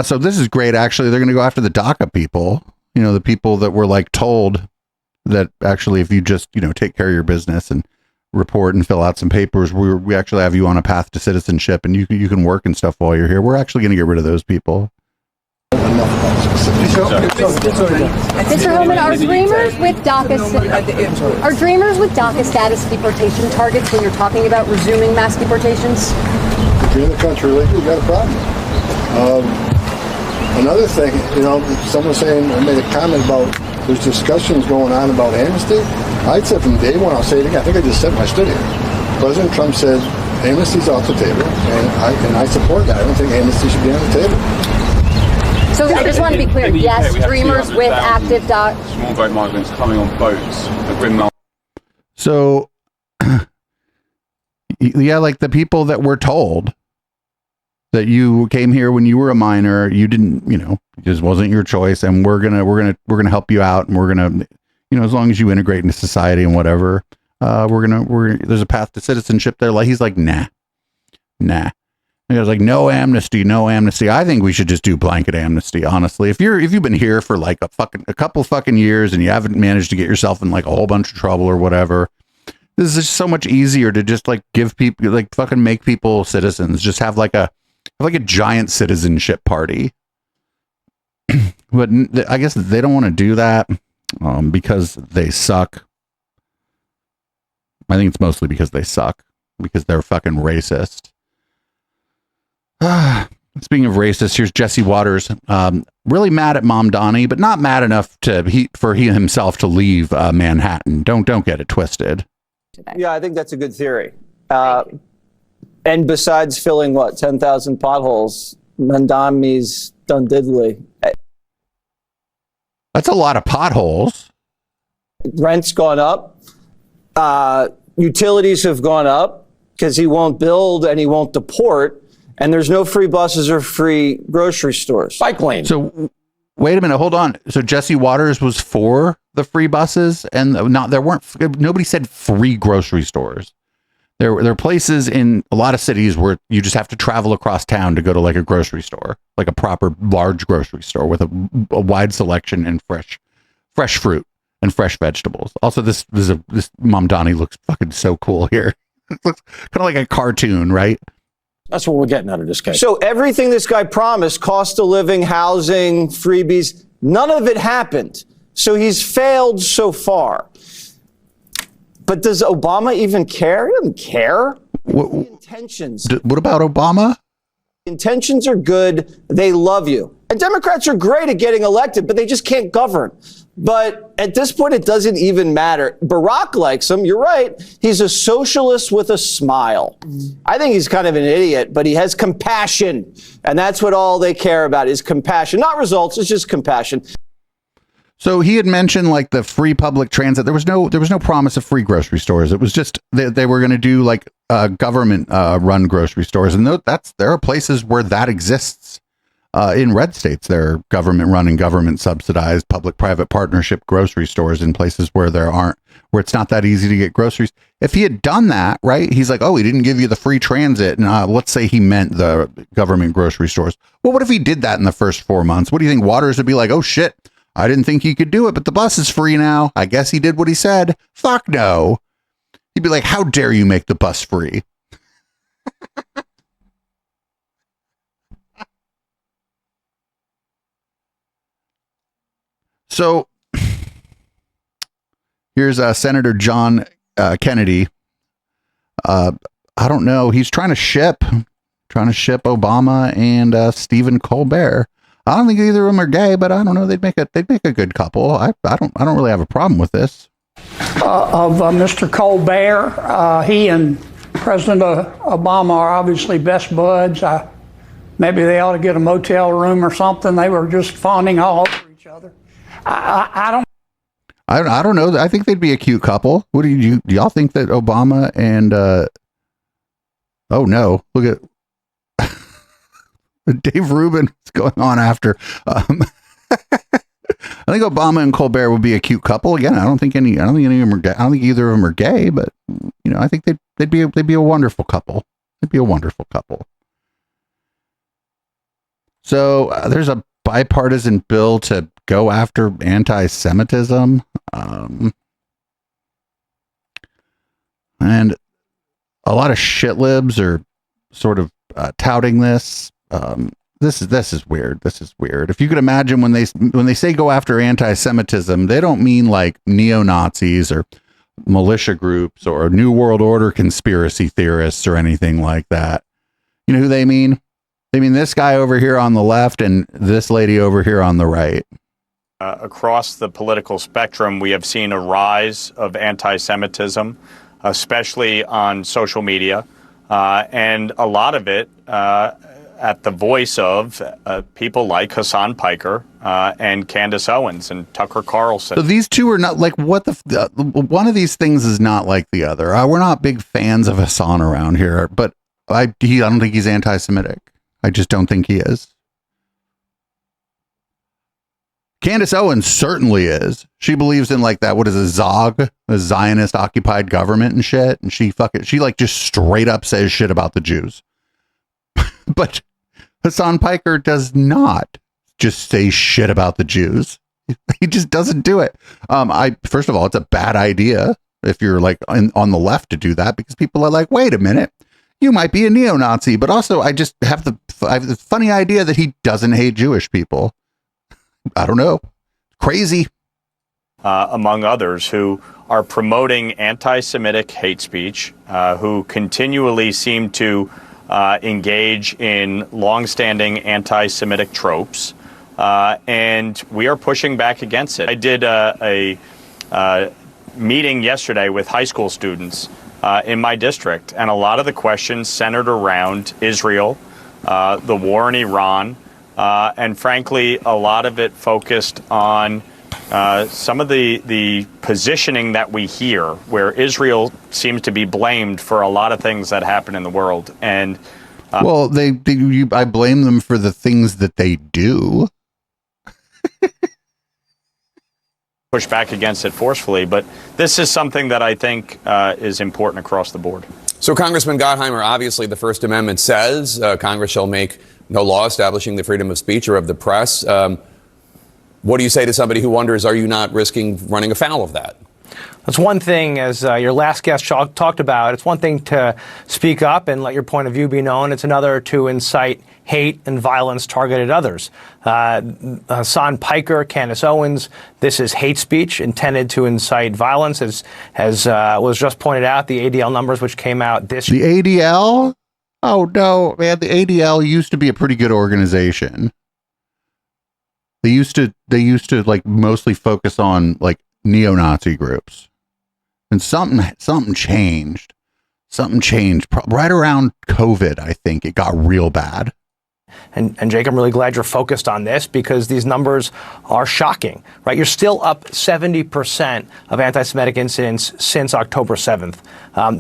So this is great. Actually, they're going to go after the DACA people, the people that were told that actually, if you just, take care of your business and report and fill out some papers, we actually have you on a path to citizenship, and you can work and stuff while you're here. We're actually going to get rid of those people. Mr. Holman, are dreamers with DACA status deportation targets when you're talking about resuming mass deportations? If you're in the country, you got a problem. Another thing, someone saying, I made a comment about there's discussions going on about amnesty. I said from day one, I'll say it again, I think I just said when I stood here. President Trump said amnesty's off the table, and I support that. I don't think amnesty should be on the table. So I just want to be clear, yes, dreamers with active small boat migrants coming on boats. So, yeah, like the people that were told that you came here when you were a minor, you didn't, it just wasn't your choice, and we're gonna help you out, and we're gonna, as long as you integrate into society and whatever, there's a path to citizenship there. He's like, nah. He was like, no amnesty, no amnesty. I think we should just do blanket amnesty, honestly. If you've been here for like a couple fucking years and you haven't managed to get yourself in like a whole bunch of trouble or whatever, this is just so much easier to just like give people, like fucking make people citizens. Just have like a giant citizenship party. But I guess they don't want to do that because they suck. I think it's mostly because they suck, because they're fucking racist. Speaking of racist, here's Jesse Waters, really mad at Mom Donnie, but not mad enough for he himself to leave Manhattan. Don't get it twisted. Yeah, I think that's a good theory. And besides filling 10,000 potholes, Mandami's done diddly. That's a lot of potholes. Rent's gone up. Utilities have gone up because he won't build and he won't deport. And there's no free buses or free grocery stores. Bike lane. So wait a minute, hold on. So Jesse Waters was for the free buses, and nobody said free grocery stores. There are places in a lot of cities where you just have to travel across town to go to like a grocery store, like a proper large grocery store with a wide selection and fresh fruit and fresh vegetables. Also, this Mom Donnie looks fucking so cool here. It looks kind of like a cartoon, right? That's what we're getting out of this guy. So everything this guy promised, cost of living, housing, freebies, none of it happened. So he's failed so far. But does Obama even care? He doesn't care. Intentions. What about Obama? Intentions are good. They love you. And Democrats are great at getting elected, but they just can't govern. But at this point, it doesn't even matter. Barack likes him. You're right. He's a socialist with a smile. I think he's kind of an idiot, but he has compassion. And that's what all they care about is compassion. Not results. It's just compassion. So he had mentioned like the free public transit. There was no promise of free grocery stores. It was just they were going to do like government run grocery stores. And there are places where that exists. In red states, there are government run and government subsidized public-private partnership grocery stores in places where where it's not that easy to get groceries. If he had done that, right, he's like, oh, he didn't give you the free transit. And let's say he meant the government grocery stores. Well, what if he did that in the first 4 months? What do you think? Waters would be like, oh, shit, I didn't think he could do it, but the bus is free now. I guess he did what he said. Fuck no. He'd be like, how dare you make the bus free? So here's Senator John Kennedy. I don't know. He's trying to ship Obama and Stephen Colbert. I don't think either of them are gay, but I don't know. They'd make a good couple. I don't really have a problem with this. Mr. Colbert, he and President Obama are obviously best buds. Maybe they ought to get a motel room or something. They were just fawning all over each other. I don't know. I think they'd be a cute couple. What do y'all think that Obama and oh no, look at Dave Rubin is going on after. I think Obama and Colbert would be a cute couple. Again, I don't think any of them are gay. I don't think either of them are gay, but I think they'd be a wonderful couple. They'd be a wonderful couple. So there's a bipartisan bill to go after anti-Semitism, and a lot of shit libs are sort of touting this. This is weird. This is weird. If you could imagine when they say go after anti-Semitism, they don't mean like neo-Nazis or militia groups or New World Order conspiracy theorists or anything like that. You know who they mean? They mean this guy over here on the left and this lady over here on the right. Across the political spectrum, we have seen a rise of anti-Semitism, especially on social media, and a lot of it at the voice of people like Hassan Piker and Candace Owens and Tucker Carlson. So these two are not like one of these things is not like the other. We're not big fans of Hassan around here, but I don't think he's anti-Semitic. I just don't think he is. Candace Owens certainly is. She believes in like that. What is a Zog, a Zionist occupied government and shit. And she like just straight up says shit about the Jews. But Hassan Piker does not just say shit about the Jews. He just doesn't do it. First of all, it's a bad idea if you're like on the left to do that, because people are like, wait a minute, you might be a neo-Nazi. But also, I have the funny idea that he doesn't hate Jewish people. I don't know. Crazy. Among others, who are promoting anti-Semitic hate speech, who continually seem to engage in longstanding anti-Semitic tropes, and we are pushing back against it. I did a meeting yesterday with high school students in my district, and a lot of the questions centered around Israel, the war in Iran, and frankly, a lot of it focused on some of the positioning that we hear, where Israel seems to be blamed for a lot of things that happen in the world. And well, I blame them for the things that they do. Push back against it forcefully, but this is something that I think is important across the board. So, Congressman Gottheimer, obviously the First Amendment says Congress shall make no law establishing the freedom of speech or of the press. What do you say to somebody who wonders, are you not risking running afoul of that? That's one thing, as your last guest talked about. It's one thing to speak up and let your point of view be known. It's another to incite hate and violence targeted at others. Hassan Piker, Candace Owens, this is hate speech intended to incite violence, as was just pointed out, the ADL numbers which came out this year. The ADL? Oh, no, man, the ADL used to be a pretty good organization. They used to like mostly focus on like neo-Nazi groups, and something changed. Something changed right around COVID. I think it got real bad. And Jake, I'm really glad you're focused on this, because these numbers are shocking, right? You're still up 70% of anti-Semitic incidents since October 7th.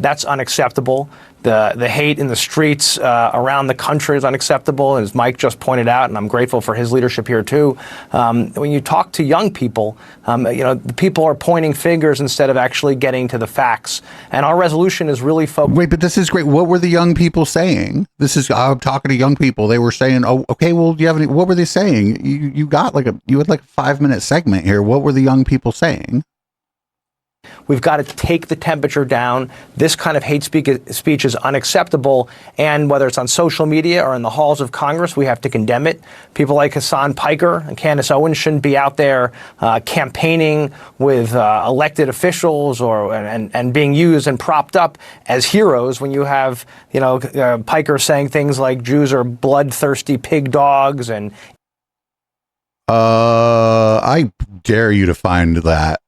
That's unacceptable. The hate in the streets around the country is unacceptable, as Mike just pointed out, and I'm grateful for his leadership here too. When you talk to young people, the people are pointing fingers instead of actually getting to the facts. And our resolution is really focused. Wait, but this is great. What were the young people saying? I'm talking to young people. They were saying, "Oh, okay. Well, do you have any? What were they saying? You had like a 5-minute segment here. What were the young people saying?" We've got to take the temperature down. This kind of hate speech is unacceptable. And whether it's on social media or in the halls of Congress, we have to condemn it. People like Hassan Piker and Candace Owens shouldn't be out there campaigning with elected officials and being used and propped up as heroes when you have, Piker saying things like Jews are bloodthirsty pig dogs. And I dare you to find that.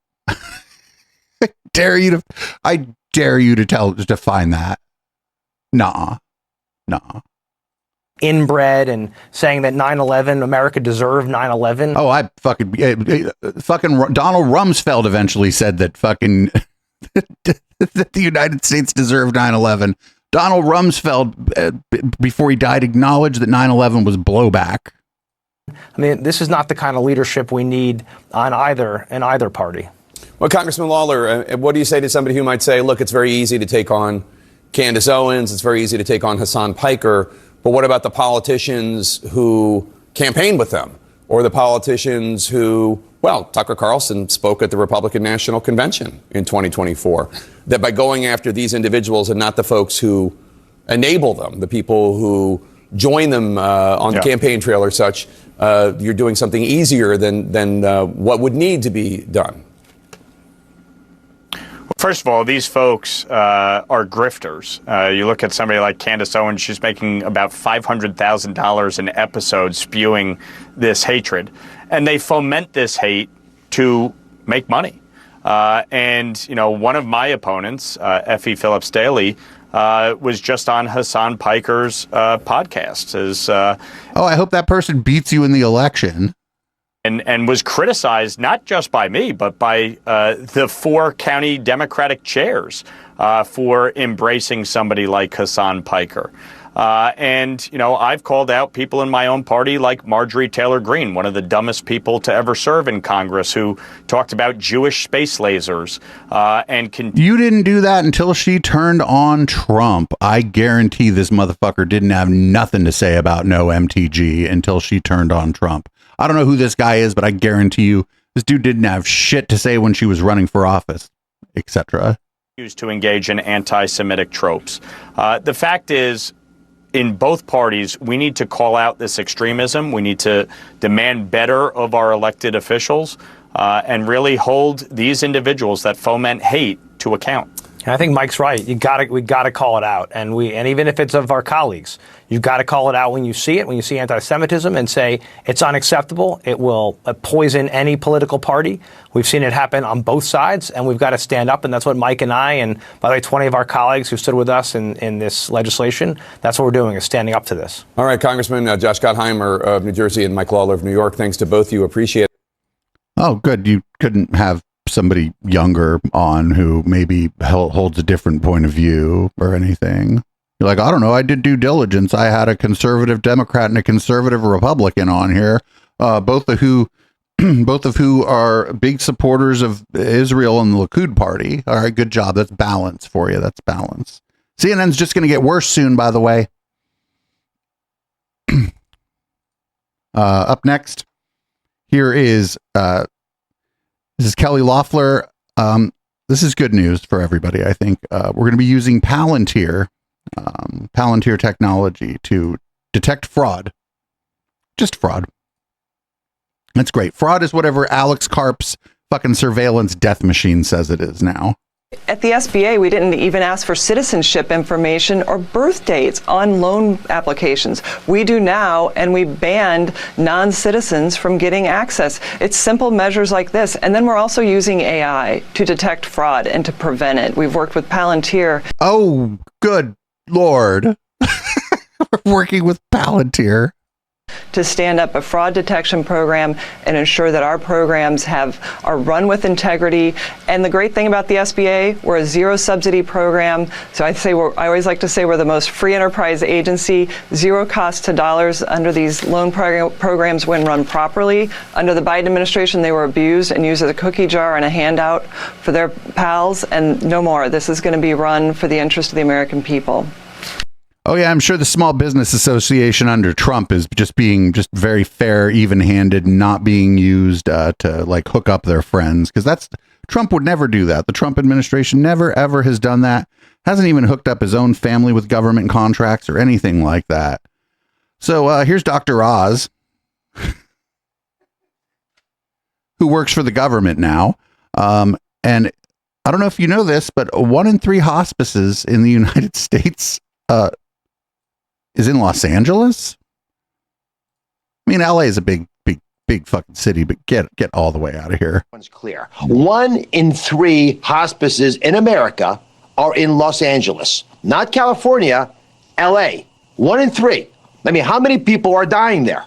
I dare you to find that. Nah. Inbred and saying that 9/11, America deserved 9/11. Oh, I fucking Donald Rumsfeld eventually said that that the United States deserved 9/11. Donald Rumsfeld, before he died, acknowledged that 9/11 was blowback. I mean, this is not the kind of leadership we need in either party. Well, Congressman Lawler, what do you say to somebody who might say, look, it's very easy to take on Candace Owens, it's very easy to take on Hassan Piker, but what about the politicians who campaigned with them? Or the politicians who, Tucker Carlson spoke at the Republican National Convention in 2024, that by going after these individuals and not the folks who enable them, the people who join them on the campaign trail or such, you're doing something easier than what would need to be done. First of all, these folks are grifters. You look at somebody like Candace Owens, she's making about $500,000 an episode spewing this hatred. And they foment this hate to make money. And one of my opponents, Effie Phillips Daly, was just on Hassan Piker's podcast. I hope that person beats you in the election. And was criticized not just by me, but by the 4 county Democratic chairs for embracing somebody like Hassan Piker. And, you know, I've called out people in my own party like Marjorie Taylor Greene, one of the dumbest people to ever serve in Congress, who talked about Jewish space lasers. You didn't do that until she turned on Trump. I guarantee this motherfucker didn't have nothing to say about no MTG until she turned on Trump. I don't know who this guy is, but I guarantee you this dude didn't have shit to say when she was running for office, etc. To engage in anti-Semitic tropes. The fact is, in both parties, we need to call out this extremism. We need to demand better of our elected officials and really hold these individuals that foment hate to account. And I think Mike's right. We got to call it out, and even if it's of our colleagues, you've got to call it out when you see it, when you see anti-Semitism, and say it's unacceptable. It will poison any political party. We've seen it happen on both sides, and we've got to stand up. And that's what Mike and I, and by the way, 20 of our colleagues who stood with us in this legislation, that's what we're doing, is standing up to this. All right, Congressman Josh Gottheimer of New Jersey and Mike Lawler of New York. Thanks to both of you. Appreciate it. Oh, good. You couldn't have somebody younger on who maybe holds a different point of view or anything. You're like, I don't know, I did due diligence. I had a conservative Democrat and a conservative Republican on here, both of who are big supporters of Israel and the Likud party. All right, good job. That's balance for you. That's balance. CNN's just going to get worse soon, by the way. Up next, here is this is Kelly Loeffler. This is good news for everybody, I think. We're going to be using Palantir technology to detect fraud. Just fraud. That's great. Fraud is whatever Alex Karp's fucking surveillance death machine says it is now. At the SBA, we didn't even ask for citizenship information or birth dates on loan applications. We do now, and we banned non-citizens from getting access. It's simple measures like this. And then we're also using AI to detect fraud and to prevent it. We've worked with Palantir. Oh, good Lord. We're working with Palantir to stand up a fraud detection program and ensure that our programs are run with integrity. And the great thing about the SBA, we're a zero subsidy program. So I always like to say we're the most free enterprise agency, zero cost to dollars under these loan programs when run properly. Under the Biden administration, they were abused and used as a cookie jar and a handout for their pals, and no more. This is going to be run for the interest of the American people. Oh, yeah, I'm sure the Small Business Association under Trump is just being just very fair, even-handed, not being used to like hook up their friends, because Trump would never do that. The Trump administration never, ever has done that. Hasn't even hooked up his own family with government contracts or anything like that. So here's Dr. Oz, who works for the government now. And I don't know if you know this, but 1 in 3 hospices in the United States is in Los Angeles. I mean, LA is a big fucking city, but get all the way out of here. It's clear. 1 in 3 hospices in America are in Los Angeles, not California, LA. 1 in 3. I mean, how many people are dying there?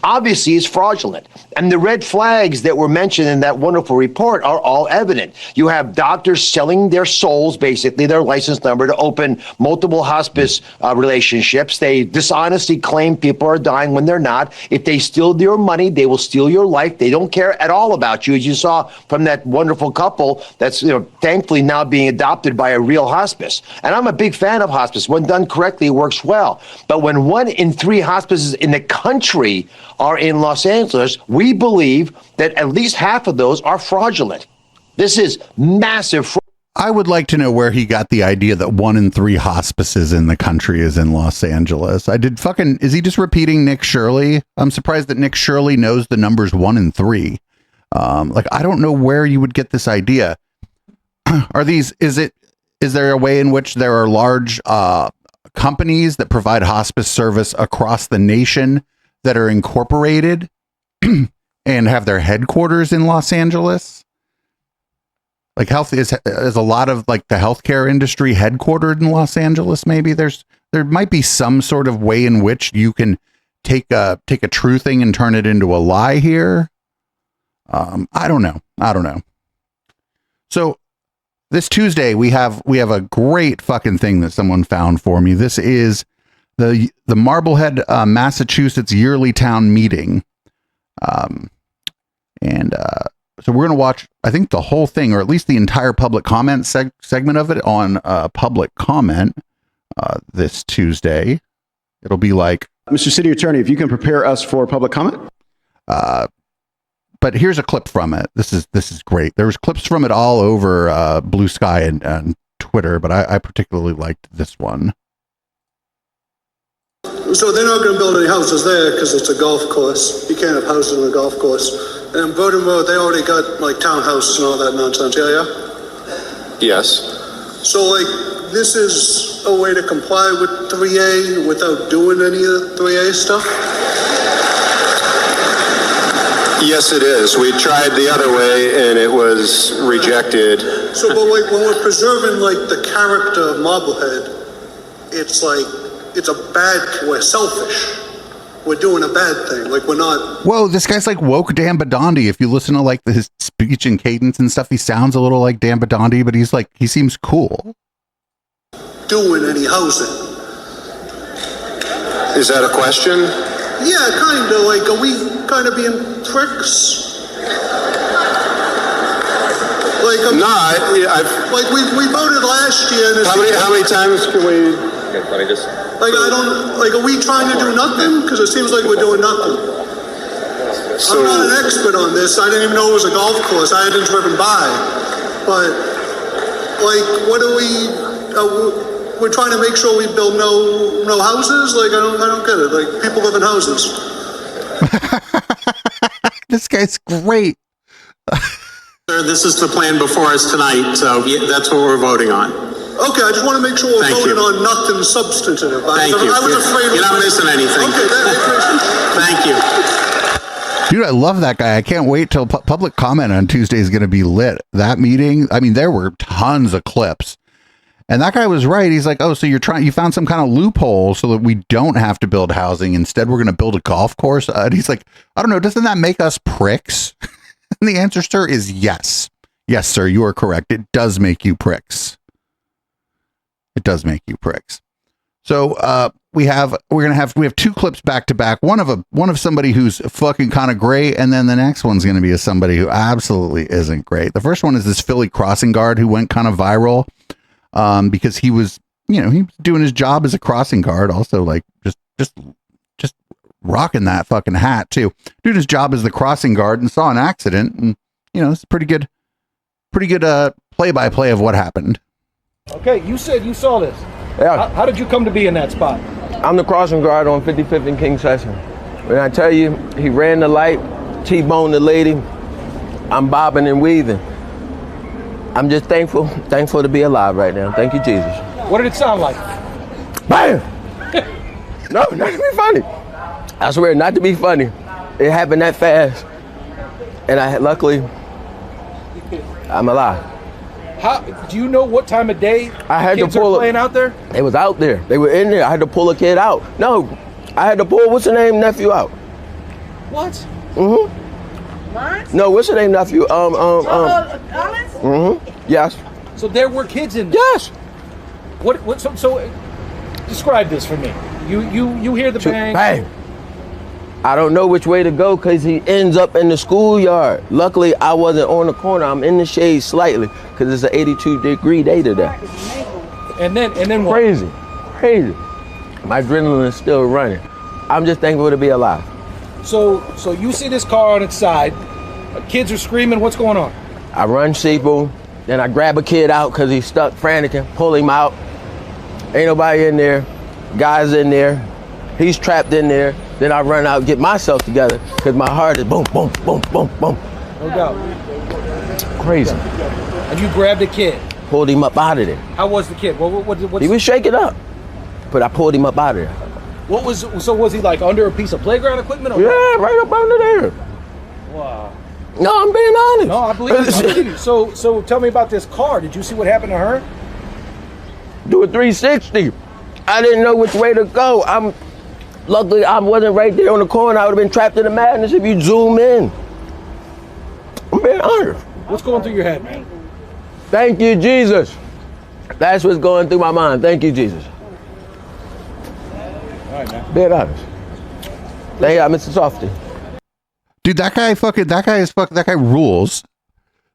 Obviously, it's fraudulent. And the red flags that were mentioned in that wonderful report are all evident. You have doctors selling their souls, basically, their license number, to open multiple hospice relationships. They dishonestly claim people are dying when they're not. If they steal your money, they will steal your life. They don't care at all about you, as you saw from that wonderful couple that's thankfully now being adopted by a real hospice. And I'm a big fan of hospice. When done correctly, it works well. But when 1 in 3 hospices in the country are in Los Angeles, we believe that at least half of those are fraudulent. This is massive fraud. I would like to know where he got the idea that 1 in 3 hospices in the country is in Los Angeles. Is he just repeating Nick Shirley? I'm surprised that Nick Shirley knows the numbers 1 in 3. I don't know where you would get this idea. Is there a way in which there are large companies that provide hospice service across the nation that are incorporated and have their headquarters in Los Angeles? Like health is a lot of like the healthcare industry headquartered in Los Angeles. Maybe there might be some sort of way in which you can take a true thing and turn it into a lie here. I don't know. So this Tuesday we have a great fucking thing that someone found for me. This is the Marblehead, Massachusetts yearly town meeting. So we're going to watch, I think, the whole thing, or at least the entire public comment segment of it on public comment this Tuesday. It'll be like, Mr. City Attorney, if you can prepare us for public comment. But here's a clip from it. This is great. There's clips from it all over Blue Sky and Twitter, but I particularly liked this one. So they're not going to build any houses there because it's a golf course. You can't have houses on a golf course. And Bowden Road, they already got like townhouses and all that nonsense. Yeah. Yes. So like this is a way to comply with 3A without doing any of the 3A stuff. Yes, it is. We tried the other way and it was rejected. So, but like when we're preserving like the character of Marblehead, it's like it's a bad. We're selfish. We're doing a bad thing. Like we're not. Whoa, this guy's like woke Dan Bidandi. If you listen to like his speech and cadence and stuff, he sounds a little like Dan Bidandi, but he's like, he seems cool. Doing any housing. Is that a question? Yeah, kind of. Like, are we kind of being pricks? Like, like we voted last year. And how many times can we? Like, I don't. Like, are we trying to do nothing? Because it seems like we're doing nothing. I'm not an expert on this. I didn't even know it was a golf course. I hadn't driven by. But like, what are we? We're trying to make sure we build no houses. Like, I don't get it. Like, people live in houses. This guy's great. Sir, this is the plan before us tonight, so that's what we're voting on. Okay, I just want to make sure we're voting on nothing substantive. Thank you. I was afraid you're not missing anything. Okay, thank you. Dude, I love that guy. I can't wait till public comment on Tuesday is going to be lit. That meeting, I mean, there were tons of clips. And that guy was right. He's like, oh, so you found some kind of loophole so that we don't have to build housing. Instead, we're going to build a golf course. And he's like, I don't know. Doesn't that make us pricks? And the answer, sir, is yes. Yes, sir, you are correct. It does make you pricks. It does make you pricks. So we have two clips back to back. One of somebody who's fucking kind of great, and then the next one's going to be somebody who absolutely isn't great. The first one is this Philly crossing guard who went kind of viral because he was doing his job as a crossing guard, also like just rocking that fucking hat too. Doing his job as the crossing guard and saw an accident, and it's pretty good play-by-play of what happened. Okay, you said you saw this. Yeah. How did you come to be in that spot? I'm the crossing guard on 55th and King Session. When I tell you, he ran the light, T-boned the lady, I'm bobbing and weaving. I'm just thankful to be alive right now. Thank you, Jesus. What did it sound like? Bam! No, not to be funny. I swear, not to be funny. It happened that fast. And luckily, I'm alive. How do you know what time of day I had kids to pull are playing out there? They was out there. They were in there. I had to pull a kid out. No, I had to pull what's the name nephew out. What? Mm-hmm. No, what's the name nephew? Mm-hmm. Yes. So there were kids in there. Yes. What? So describe this for me. You hear the bang? Bang. I don't know which way to go because he ends up in the schoolyard. Luckily, I wasn't on the corner. I'm in the shade slightly because it's an 82-degree day today. And then what? Crazy. My adrenaline is still running. I'm just thankful to be alive. So you see this car on its side. Kids are screaming. What's going on? I run Sheeple. Then I grab a kid out because he's stuck frantic, pull him out. Ain't nobody in there. Guys in there. He's trapped in there. Then I run out, get myself together because my heart is boom, boom, boom, boom, boom. No doubt. Crazy. And you grabbed a kid. Pulled him up out of there. How was the kid? He was shaking up, but I pulled him up out of there. Was he like under a piece of playground equipment? Or yeah, right up under there. Wow. No, I'm being honest. No, I believe you. So tell me about this car. Did you see what happened to her? Do a 360. I didn't know which way to go. Luckily, I wasn't right there on the corner. I would have been trapped in the madness if you zoom in. I'm being honest. What's going through your head, man? Thank you, Jesus. That's what's going through my mind. Thank you, Jesus. Being honest. Hey, Mr. Softy. Dude, that guy rules.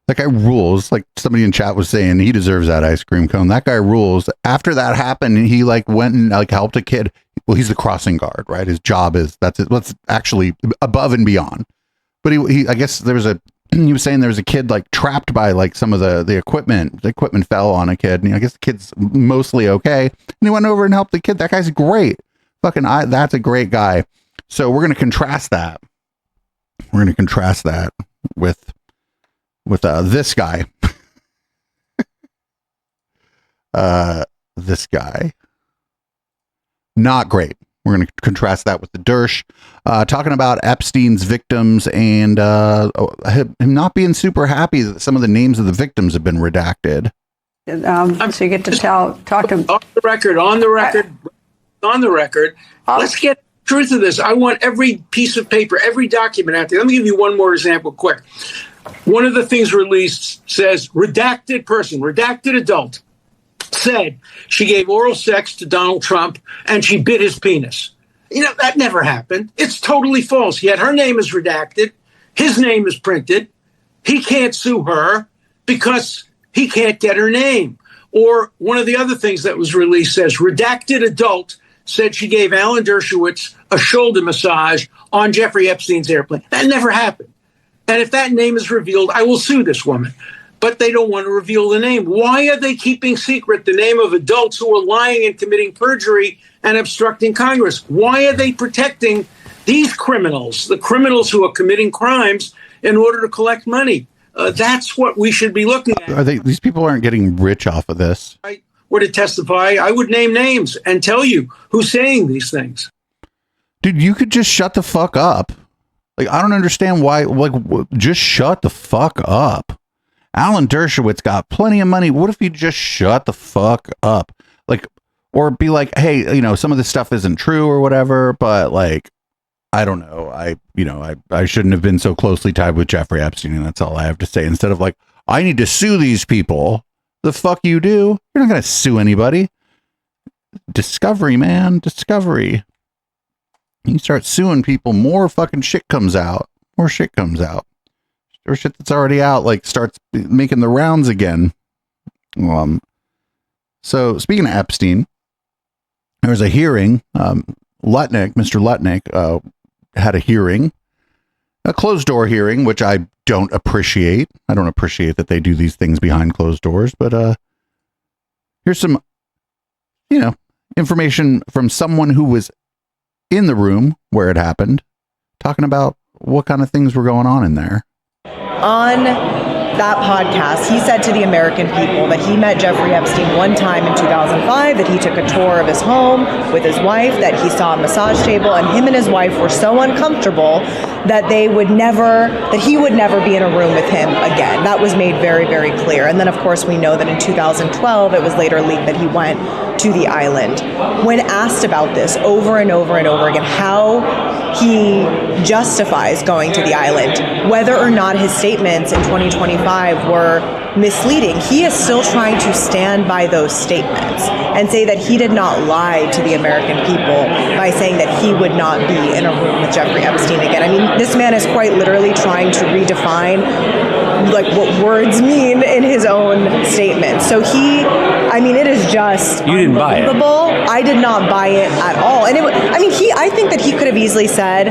That guy rules. Like somebody in chat was saying, he deserves that ice cream cone. That guy rules. After that happened, he like went and like helped a kid. Well, he's the crossing guard, right? His job is that's actually above and beyond. But he I guess he was saying there was a kid like trapped by like some of the equipment. The equipment fell on a kid, and I guess the kid's mostly okay. And he went over and helped the kid. That guy's great. That's a great guy. So we're gonna contrast that. We're gonna contrast that with this guy. This guy. Not great. We're going to contrast that with the Dersh, talking about Epstein's victims and him not being super happy that some of the names of the victims have been redacted. So you get to talk to him. On the record. Let's get the truth of this. I want every piece of paper, every document out there. Let me give you one more example quick. One of the things released says redacted person, redacted adult, said she gave oral sex to Donald Trump and she bit his penis. You know, that never happened. It's totally false. Yet her name is redacted. His name is printed. He can't sue her because he can't get her name. Or one of the other things that was released says redacted adult said she gave Alan Dershowitz a shoulder massage on Jeffrey Epstein's airplane. That never happened. And if that name is revealed, I will sue this woman. But they don't want to reveal the name. Why are they keeping secret the name of adults who are lying and committing perjury and obstructing Congress? Why are they protecting these criminals, the criminals who are committing crimes, in order to collect money? That's what we should be looking at. These people aren't getting rich off of this. I were to testify, I would name names and tell you who's saying these things. Dude, you could just shut the fuck up. Like, I don't understand why. Like, just shut the fuck up. Alan Dershowitz got plenty of money. What if you just shut the fuck up? Like, or be like, hey, you know, some of this stuff isn't true or whatever, but like, I don't know. I shouldn't have been so closely tied with Jeffrey Epstein, and that's all I have to say. Instead of like, I need to sue these people. The fuck you do? You're not going to sue anybody. Discovery, man. Discovery. You start suing people, more fucking shit comes out. More shit comes out. Or shit that's already out, like, starts making the rounds again. So, speaking of Epstein, there was a hearing. Mr. Lutnick, had a hearing. A closed-door hearing, which I don't appreciate. I don't appreciate that they do these things behind closed doors, but here's some, information from someone who was in the room where it happened, talking about what kind of things were going on in there. On that podcast, he said to the American people that he met Jeffrey Epstein one time in 2005, that he took a tour of his home with his wife, that he saw a massage table, and him and his wife were so uncomfortable that he would never be in a room with him again. That was made very, very clear. And then, of course, we know that in 2012, it was later leaked that he went to the island. When asked about this over and over and over again, how he justifies going to the island, whether or not his statements in 2025 were misleading, he is still trying to stand by those statements and say that he did not lie to the American people by saying that he would not be in a room with Jeffrey Epstein again. I mean, this man is quite literally trying to redefine like what words mean in his own statement. So it is just you didn't buy it. I did not buy it at all. And I think that he could have easily said,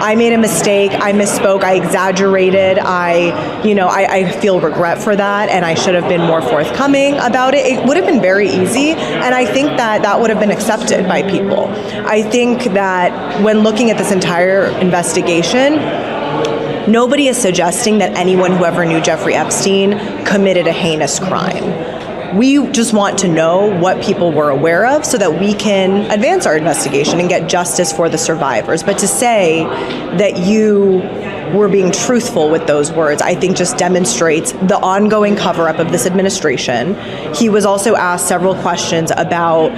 I made a mistake, I misspoke, I exaggerated, I feel regret for that, and I should have been more forthcoming about it. It would have been very easy, and I think that would have been accepted by people. I think that when looking at this entire investigation, nobody is suggesting that anyone who ever knew Jeffrey Epstein committed a heinous crime. We just want to know what people were aware of so that we can advance our investigation and get justice for the survivors. But to say that you were being truthful with those words, I think just demonstrates the ongoing cover-up of this administration. He was also asked several questions about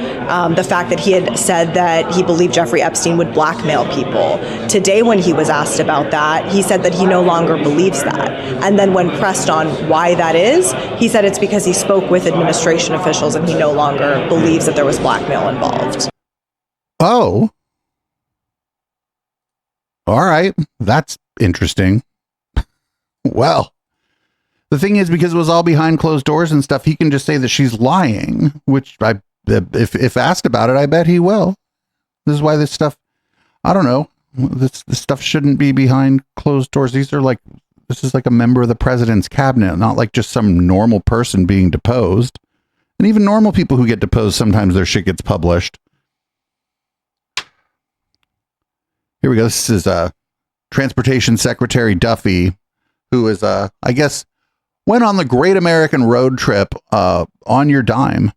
the fact that he had said that he believed Jeffrey Epstein would blackmail people. Today, when he was asked about that, he said that he no longer believes that. And then when pressed on why that is, he said it's because he spoke with administration officials and he no longer believes that there was blackmail involved. Oh, All right. That's interesting. Well, the thing is, because it was all behind closed doors and stuff, he can just say that she's lying, which if asked about it, I bet he will. This is why this stuff, I don't know, this stuff shouldn't be behind closed doors. This is like a member of the president's cabinet, not like just some normal person being deposed. And even normal people who get deposed, sometimes their shit gets published. Here we go. This is Transportation Secretary Duffy, who is, I guess, went on the Great American Road Trip on your dime.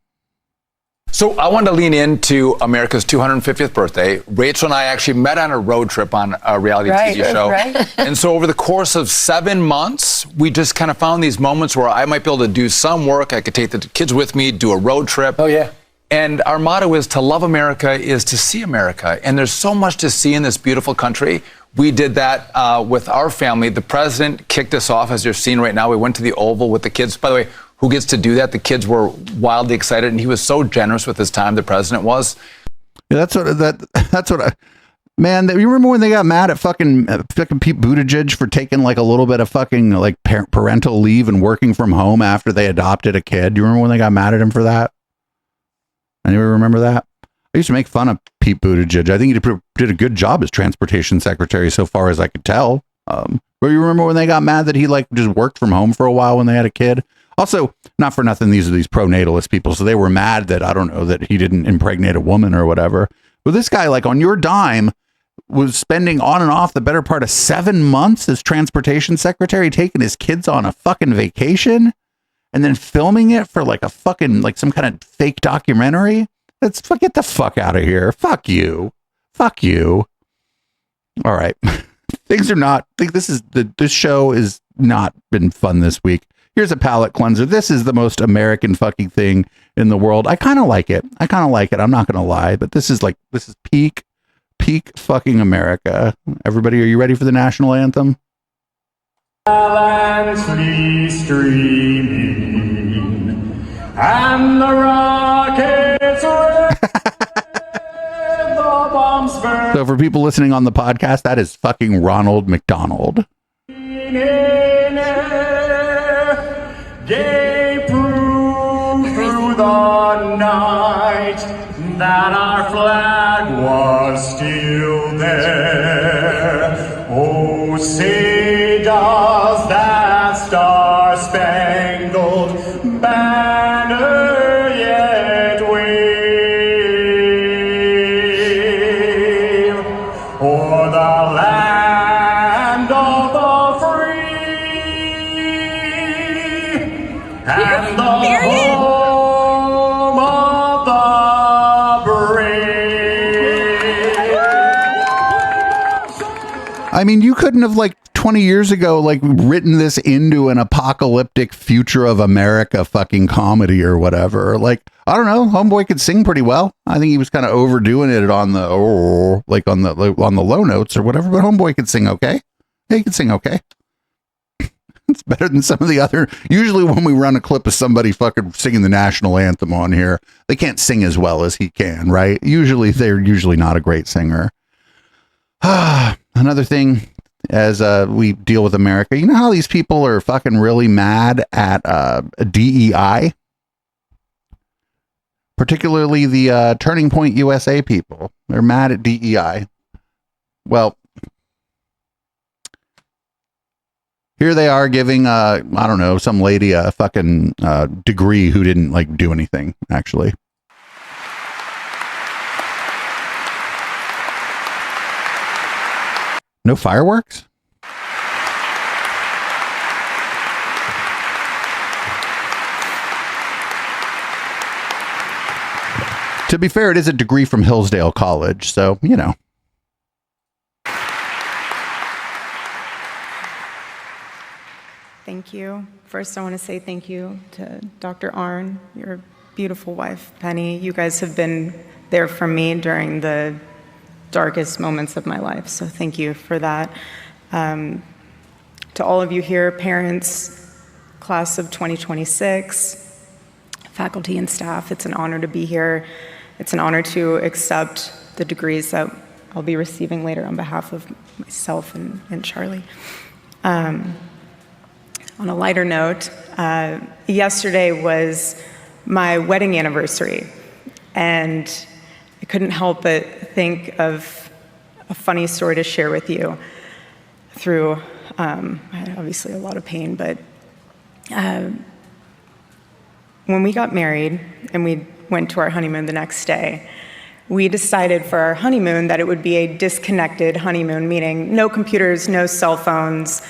So I wanted to lean into America's 250th birthday. Rachel and I actually met on a road trip on a reality TV show. Right. And so over the course of 7 months, we just kind of found these moments where I might be able to do some work. I could take the kids with me, do a road trip. Oh, yeah. And our motto is to love America is to see America. And there's so much to see in this beautiful country. We did that with our family. The president kicked us off, as you're seeing right now. We went to the Oval with the kids. By the way, who gets to do that? The kids were wildly excited, and he was so generous with his time, the president was. Yeah, man, you remember when they got mad at fucking Pete Buttigieg for taking like a little bit of fucking like parental leave and working from home after they adopted a kid? Do you remember when they got mad at him for that? Anybody remember that? I used to make fun of Pete Buttigieg. I think he did a good job as transportation secretary so far as I could tell. But you remember when they got mad that he like just worked from home for a while when they had a kid? Also, not for nothing, these are these pro-natalist people, so they were mad that, I don't know, that he didn't impregnate a woman or whatever. But this guy, like on your dime, was spending on and off the better part of 7 months as transportation secretary, taking his kids on a fucking vacation and then filming it for like a fucking, like some kind of fake documentary. Get the fuck out of here. Fuck you. Fuck you. All right. This show is not been fun this week. Here's a palate cleanser. This is the most American fucking thing in the world. I kind of like it. I'm not going to lie, but this is peak fucking America. Everybody, are you ready for the national anthem? Silently streaming, and the rockets red, the bombs burn. So for people listening on the podcast, that is fucking Ronald McDonald. Gave proof through the night that our flag was still there. Oh, say does that star-spangled banner yet wave o'er the land of the and the home of the brave. I mean, you couldn't have like 20 years ago, like written this into an apocalyptic future of America fucking comedy or whatever. Like, I don't know. Homeboy could sing pretty well. I think he was kind of overdoing it on the, on the low notes or whatever, but Homeboy could sing okay. Yeah, he could sing okay. It's better than some of the other. Usually when we run a clip of somebody fucking singing the national anthem on here, they can't sing as well as he can, right? They're usually not a great singer. Another thing, as we deal with America, you know how these people are fucking really mad at DEI? Particularly the Turning Point USA people. They're mad at DEI. Well, here they are giving, I don't know, some lady a fucking degree who didn't like do anything, actually. No fireworks? To be fair, it is a degree from Hillsdale College, so, you know. Thank you. First, I want to say thank you to Dr. Arnn, your beautiful wife, Penny. You guys have been there for me during the darkest moments of my life, so thank you for that. To all of you here, parents, class of 2026, faculty and staff, it's an honor to be here. It's an honor to accept the degrees that I'll be receiving later on behalf of myself and Charlie. On a lighter note, yesterday was my wedding anniversary, and I couldn't help but think of a funny story to share with you through, I had obviously a lot of pain, but when we got married and we went to our honeymoon the next day, we decided for our honeymoon that it would be a disconnected honeymoon, meaning no computers, no cell phones,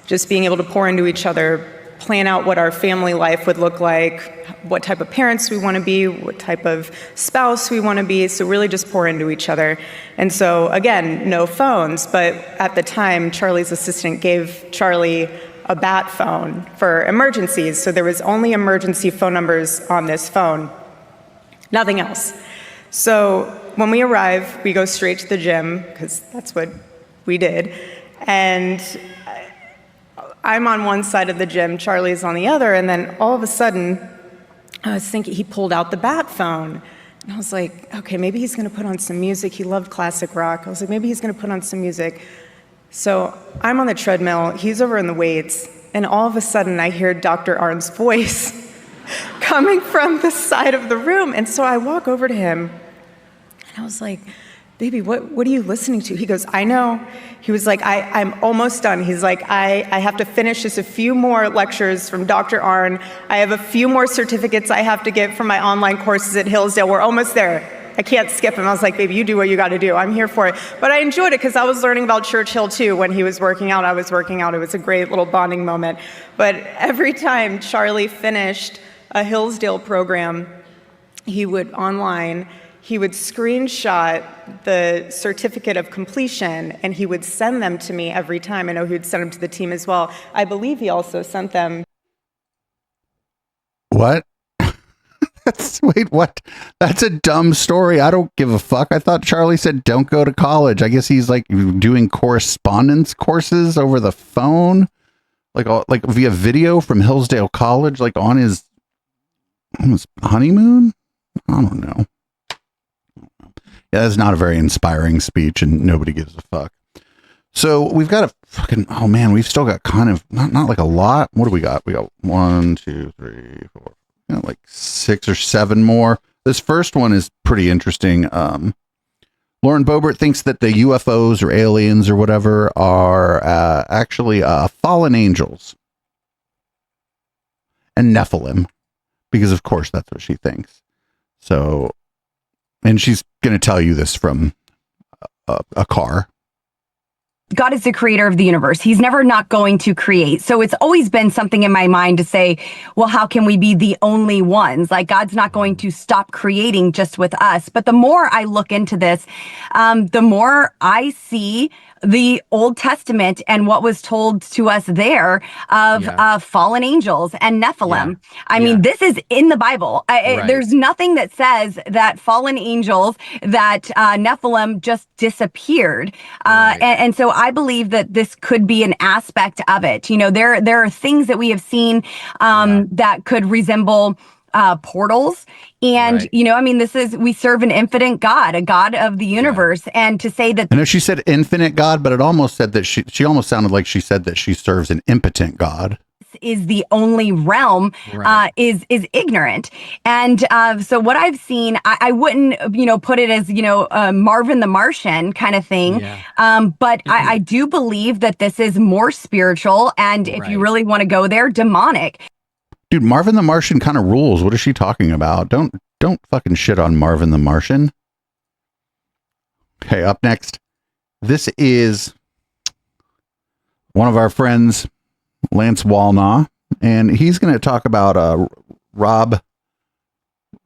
just being able to pour into each other, plan out what our family life would look like, what type of parents we want to be, what type of spouse we want to be, so really just pour into each other. And so, again, no phones, but at the time, Charlie's assistant gave Charlie a bat phone for emergencies, so there was only emergency phone numbers on this phone, nothing else. So when we arrive, we go straight to the gym, because that's what we did, and I'm on one side of the gym, Charlie's on the other, and then all of a sudden, I was thinking he pulled out the bat phone. And I was like, okay, maybe he's gonna put on some music. He loved classic rock. I was like, maybe he's gonna put on some music. So I'm on the treadmill, he's over in the weights, and all of a sudden I hear Dr. Arn's voice coming from the side of the room. And so I walk over to him, and I was like, baby, what are you listening to? He goes, I know. He was like, I'm almost done. He's like, I have to finish just a few more lectures from Dr. Arn. I have a few more certificates I have to get from my online courses at Hillsdale. We're almost there. I can't skip him. I was like, baby, you do what you got to do. I'm here for it. But I enjoyed it because I was learning about Churchill too. When he was working out, I was working out. It was a great little bonding moment. But every time Charlie finished a Hillsdale program, he would screenshot the certificate of completion, and he would send them to me every time. I know he would send them to the team as well. I believe he also sent them. What? Wait, what? That's a dumb story. I don't give a fuck. I thought Charlie said don't go to college. I guess he's like doing correspondence courses over the phone, like via video from Hillsdale College, like on his honeymoon. I don't know. Yeah, that's not a very inspiring speech, and nobody gives a fuck. So we've got a fucking, oh man, we've still got kind of, not like a lot. What do we got? We got 1, 2, 3, 4, like 6 or 7 more. This first one is pretty interesting. Lauren Boebert thinks that the UFOs or aliens or whatever are actually fallen angels and Nephilim, because of course that's what she thinks. So, and she's going to tell you this from a car. God is the creator of the universe. He's never not going to create. So it's always been something in my mind to say, well, how can we be the only ones? Like, God's not going to stop creating just with us. But the more I look into this, the more I see the Old Testament and what was told to us there of fallen angels and Nephilim. I mean, this is in the Bible. There's nothing that says that fallen angels, that Nephilim just disappeared. And so I believe that this could be an aspect of it. You know, there are things that we have seen that could resemble portals. And, you know, I mean, we serve an infinite God, a God of the universe. And to say that. I know she said infinite God, but it almost said that she almost sounded like she said that she serves an impotent God. Is the only realm is ignorant. And so what I've seen, I wouldn't, put it as, Marvin the Martian kind of thing. But I do believe that this is more spiritual. And if you really want to go there, demonic. Dude, Marvin the Martian kind of rules. What is she talking about? Don't fucking shit on Marvin the Martian. Okay, up next. This is one of our friends, Lance Wallnaw, and he's going to talk about Rob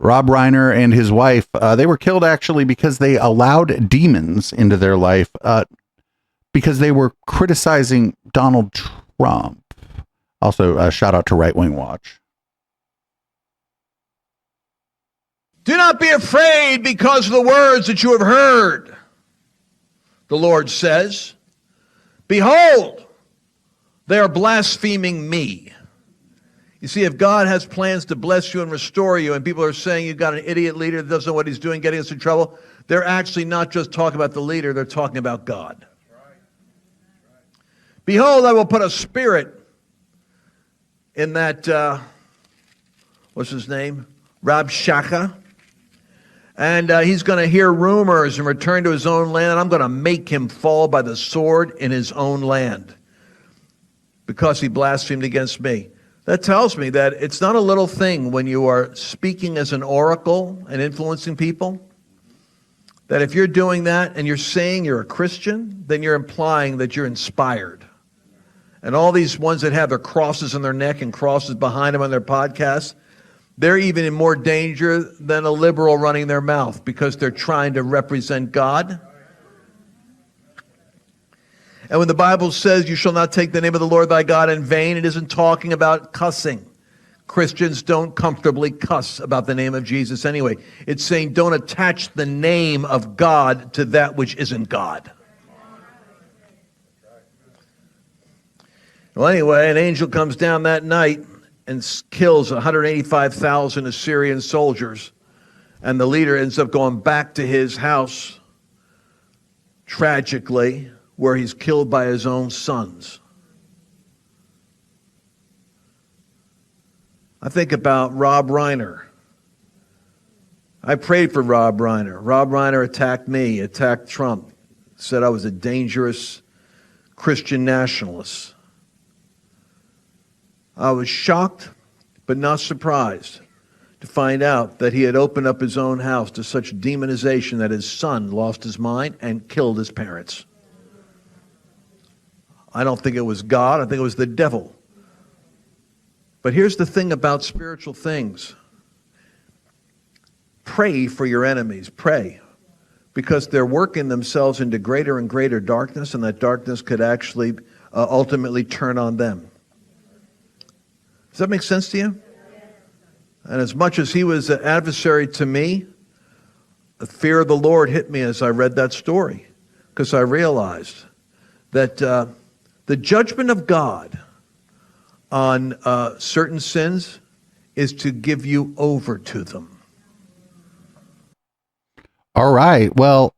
Reiner and his wife. They were killed actually because they allowed demons into their life because they were criticizing Donald Trump. Also, shout out to Right Wing Watch. Do not be afraid because of the words that you have heard. The Lord says, behold, they are blaspheming me. You see, if God has plans to bless you and restore you, and people are saying you've got an idiot leader that doesn't know what he's doing, getting us in trouble, they're actually not just talking about the leader, they're talking about God. Behold, I will put a spirit in that, what's his name? Rabshakeh. And he's going to hear rumors and return to his own land, and I'm going to make him fall by the sword in his own land because he blasphemed against me. That tells me that it's not a little thing when you are speaking as an oracle and influencing people, that if you're doing that and you're saying you're a Christian, then you're implying that you're inspired. And all these ones that have their crosses on their neck and crosses behind them on their podcasts, they're even in more danger than a liberal running their mouth because they're trying to represent God. And when the Bible says you shall not take the name of the Lord thy God in vain, it isn't talking about cussing. Christians don't comfortably cuss about the name of Jesus anyway. It's saying don't attach the name of God to that which isn't God. Well, anyway, an angel comes down that night and kills 185,000 Assyrian soldiers. And the leader ends up going back to his house, tragically, where he's killed by his own sons. I think about Rob Reiner. I prayed for Rob Reiner. Rob Reiner attacked me, attacked Trump, said I was a dangerous Christian nationalist. I was shocked, but not surprised, to find out that he had opened up his own house to such demonization that his son lost his mind and killed his parents. I don't think it was God. I think it was the devil. But here's the thing about spiritual things. Pray for your enemies. Pray. Because they're working themselves into greater and greater darkness, and that darkness could actually ultimately turn on them. Does that make sense to you? And as much as he was an adversary to me, the fear of the Lord hit me as I read that story, because I realized that the judgment of God on certain sins is to give you over to them. All right. Well,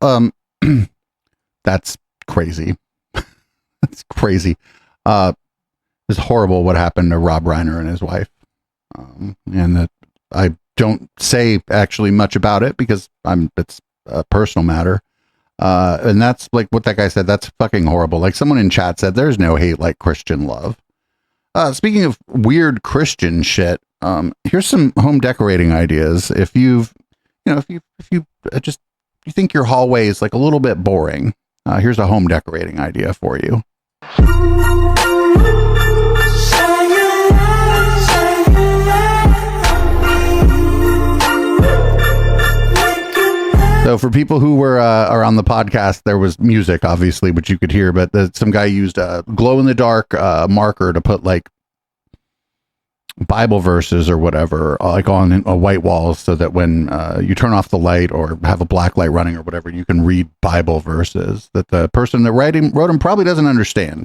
that's crazy. That's crazy. It's horrible what happened to Rob Reiner and his wife. And that I don't say actually much about it because it's a personal matter. And that's like what that guy said. That's fucking horrible. Like someone in chat said, there's no hate like Christian love. Speaking of weird Christian shit, here's some home decorating ideas. If you think your hallway is like a little bit boring, here's a home decorating idea for you. So for people who are on the podcast, there was music, obviously, which you could hear, but some guy used a glow-in-the-dark marker to put like Bible verses or whatever, like on a white wall, so that when you turn off the light or have a black light running or whatever, you can read Bible verses that the person that wrote them probably doesn't understand.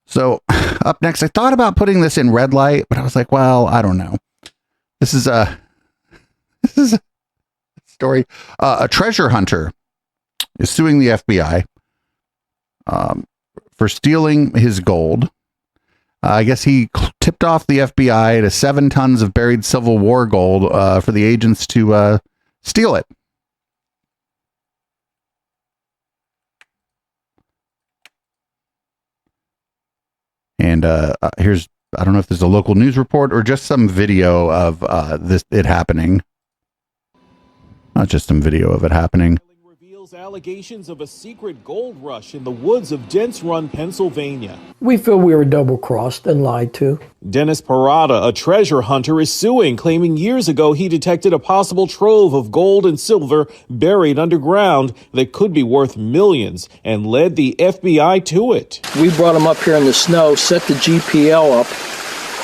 So up next, I thought about putting this in red light, but I was like, well, I don't know. This is a story. A treasure hunter is suing the FBI for stealing his gold. I guess he tipped off the FBI to 7 tons of buried Civil War gold for the agents to steal it. And here's, I don't know if there's a local news report or just some video of it happening. Not just some video of it happening. Reveals allegations of a secret gold rush in the woods of Dents Run, Pennsylvania. We feel we were double-crossed and lied to. Dennis Parada, a treasure hunter, is suing, claiming years ago he detected a possible trove of gold and silver buried underground that could be worth millions and led the FBI to it. We brought him up here in the snow, set the GPL up,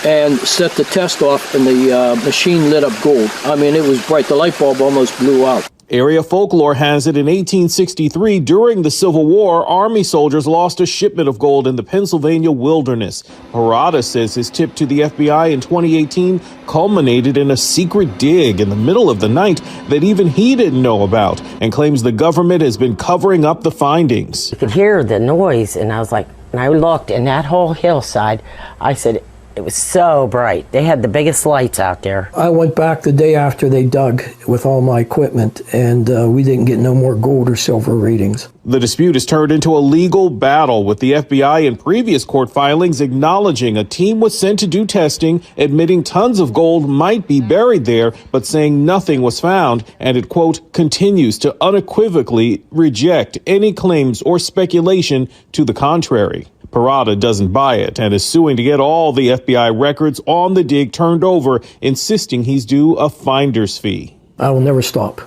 and set the test off, and the machine lit up gold. I mean, it was bright. The light bulb almost blew out. Area folklore has it in 1863, during the Civil War, Army soldiers lost a shipment of gold in the Pennsylvania wilderness. Parada says his tip to the FBI in 2018 culminated in a secret dig in the middle of the night that even he didn't know about, and claims the government has been covering up the findings. You could hear the noise, and I was like, and I looked, and that whole hillside, I said, it was so bright. They had the biggest lights out there. I went back the day after they dug with all my equipment, and we didn't get no more gold or silver readings. The dispute has turned into a legal battle, with the FBI in previous court filings acknowledging a team was sent to do testing, admitting tons of gold might be buried there, but saying nothing was found, and it, quote, continues to unequivocally reject any claims or speculation to the contrary. Parada doesn't buy it and is suing to get all the FBI records on the dig turned over, insisting he's due a finder's fee. I will never stop.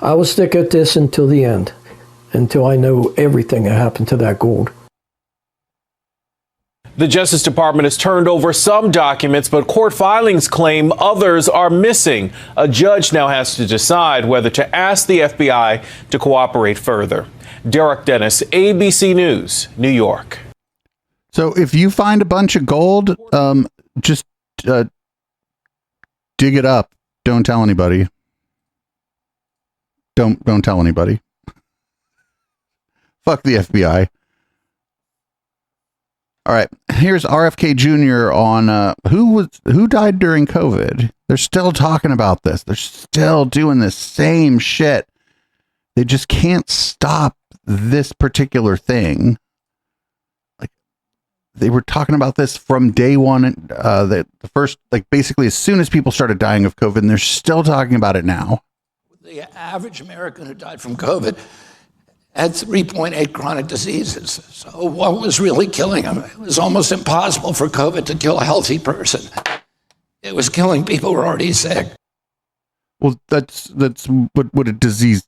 I will stick at this until the end, until I know everything that happened to that gold. The Justice Department has turned over some documents, but court filings claim others are missing. A judge now has to decide whether to ask the FBI to cooperate further. Derek Dennis, ABC News, New York. So if you find a bunch of gold, just dig it up. Don't tell anybody. Don't tell anybody. Fuck the FBI. All right, here's RFK Jr. on who died during COVID. They're still talking about this. They're still doing this same shit. They just can't stop this particular thing. Like, they were talking about this from day one. The first, like, basically as soon as people started dying of COVID, and they're still talking about it now. The average American who died from COVID had 3.8 chronic diseases. So what was really killing them? It was almost impossible for COVID to kill a healthy person. It was killing people who were already sick. Well, that's what a disease.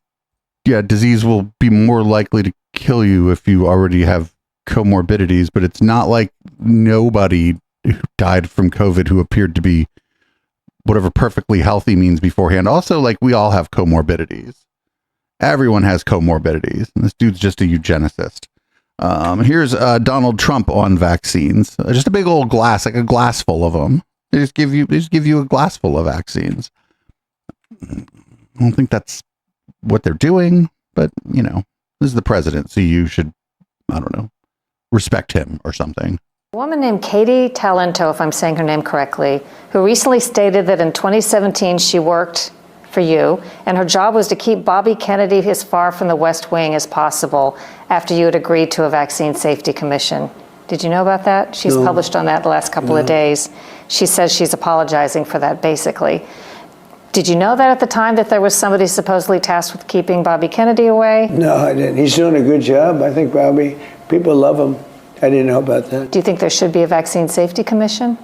Yeah, disease will be more likely to kill you if you already have comorbidities, but it's not like nobody who died from COVID who appeared to be whatever perfectly healthy means beforehand. Also, like, we all have comorbidities. Everyone has comorbidities. And this dude's just a eugenicist. Here's Donald Trump on vaccines. Just a big old glass, like a glass full of them. They just give you a glass full of vaccines. I don't think that's what they're doing, but you know, this is the president, so you should, I don't know, respect him or something. A woman named Katie Talento, if I'm saying her name correctly, who recently stated that in 2017 she worked for you, and her job was to keep Bobby Kennedy as far from the West Wing as possible after you had agreed to a vaccine safety commission. Did you know about that? She's published on that the last couple of days. She says she's apologizing for that, basically. Did you know that at the time, that there was somebody supposedly tasked with keeping Bobby Kennedy away? No, I didn't. He's doing a good job. I think Bobby, people love him. I didn't know about that. Do you think there should be a vaccine safety commission?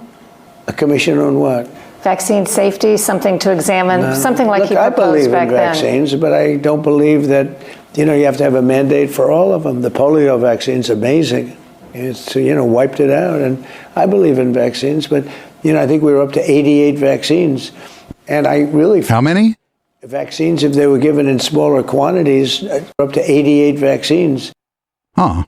A commission on what? Vaccine safety, something to examine, something like he proposed back then. I believe in vaccines, but I don't believe that, you know, you have to have a mandate for all of them. The polio vaccine's amazing. It's, you know, wiped it out. And I believe in vaccines, but, you know, I think we were up to 88 vaccines. And I really... How many? Vaccines, if they were given in smaller quantities, up to 88 vaccines. Huh.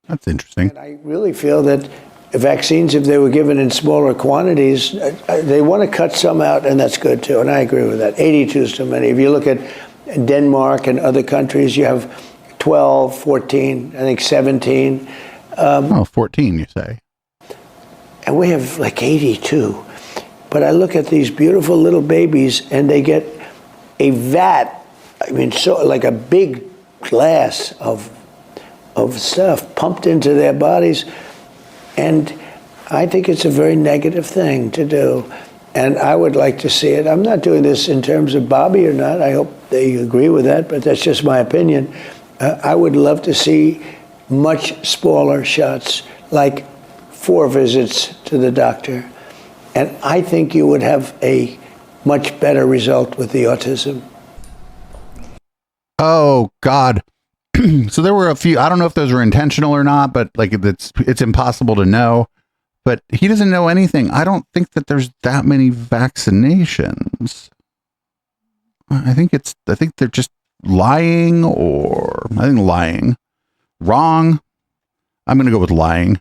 That's interesting. And I really feel that vaccines, if they were given in smaller quantities, they want to cut some out, and that's good too. And I agree with that. 82 is too many. If you look at Denmark and other countries, you have 12, 14, I think 17. 14, you say. And we have like 82. But I look at these beautiful little babies, and they get a vat, I mean, so like a big glass of stuff pumped into their bodies. And I think it's a very negative thing to do. And I would like to see it. I'm not doing this in terms of Bobby or not. I hope they agree with that, but that's just my opinion. I would love to see much smaller shots, like 4 visits to the doctor. And I think you would have a much better result with the autism. Oh, God. So there were a few, I don't know if those were intentional or not, but like it's impossible to know. But he doesn't know anything. I don't think that there's that many vaccinations. I think they're just lying, or I think lying. Wrong. I'm going to go with lying.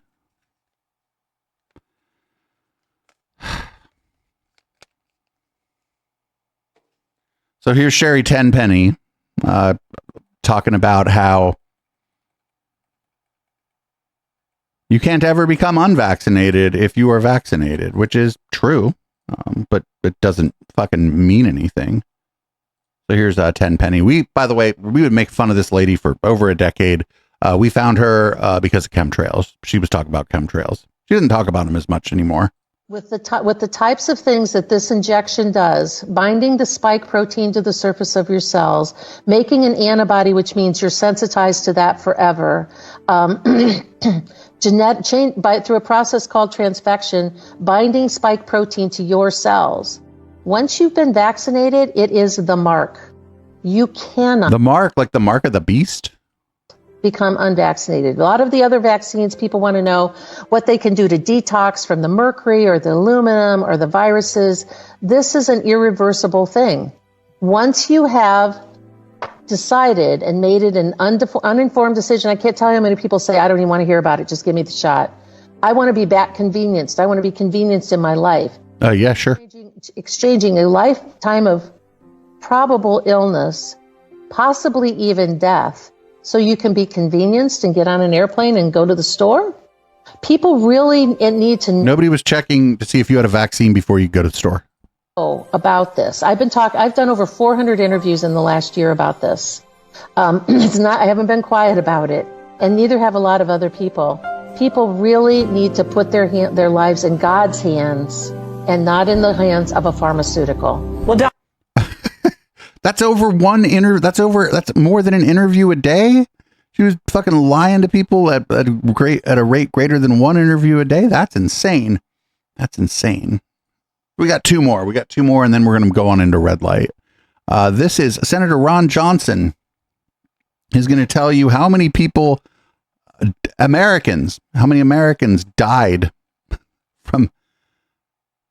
So here's Sherry Tenpenny talking about how you can't ever become unvaccinated if you are vaccinated, which is true, but it doesn't fucking mean anything. So here's Tenpenny. By the way, we would make fun of this lady for over a decade. We found her because of chemtrails. She was talking about chemtrails. She doesn't talk about them as much anymore. With the types of things that this injection does, binding the spike protein to the surface of your cells, making an antibody, which means you're sensitized to that forever, through a process called transfection, binding spike protein to your cells. Once you've been vaccinated, it is the mark. You cannot. The mark, like the mark of the beast? Become unvaccinated. A lot of the other vaccines, people want to know what they can do to detox from the mercury or the aluminum or the viruses. This is an irreversible thing. Once you have decided and made it an uninformed decision, I can't tell you how many people say, I don't even want to hear about it, just give me the shot. I want to be back convenienced. I want to be convenienced in my life. Yeah, sure. Exchanging a lifetime of probable illness, possibly even death, so you can be convenienced and get on an airplane and go to the store? People really need to know. Nobody was checking to see if you had a vaccine before you go to the store. About this. I've done over 400 interviews in the last year about this. I haven't been quiet about it, and neither have a lot of other people. People really need to put their lives in God's hands and not in the hands of a pharmaceutical. Well, That's that's more than an interview a day. She was fucking lying to people at a rate greater than one interview a day. That's insane. That's insane. We got two more, and then we're going to go on into red light. This is Senator Ron Johnson is going to tell you how many Americans died from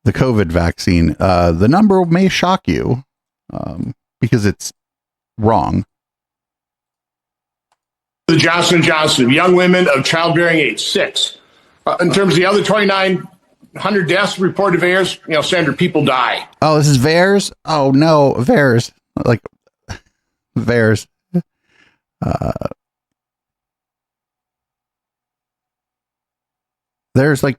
the COVID vaccine. The number may shock you. Because it's wrong. The Johnson & Johnson, young women of childbearing age, 6. In terms of the other 2,900 deaths reported of VAERS, Senator, people die. Oh, this is VAERS? Oh, no, VAERS. Like, VAERS. There's like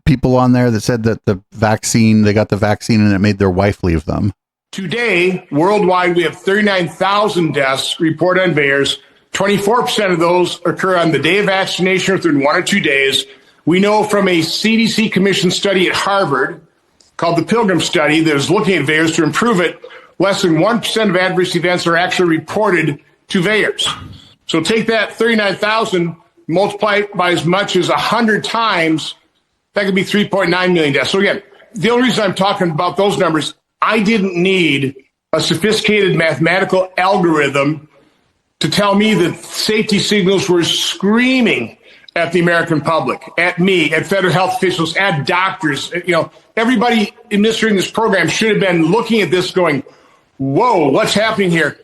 people on there that said that they got the vaccine and it made their wife leave them. Today, worldwide, we have 39,000 deaths reported on VAERS. 24% of those occur on the day of vaccination or within 1 or 2 days. We know from a CDC Commission study at Harvard called the Pilgrim Study that is looking at VAERS to improve it, less than 1% of adverse events are actually reported to VAERS. So take that 39,000, multiply it by as much as 100 times, that could be 3.9 million deaths. So again, the only reason I'm talking about those numbers, I didn't need a sophisticated mathematical algorithm to tell me that safety signals were screaming at the American public, at me, at federal health officials, at doctors. Everybody administering this program should have been looking at this going, whoa, what's happening here?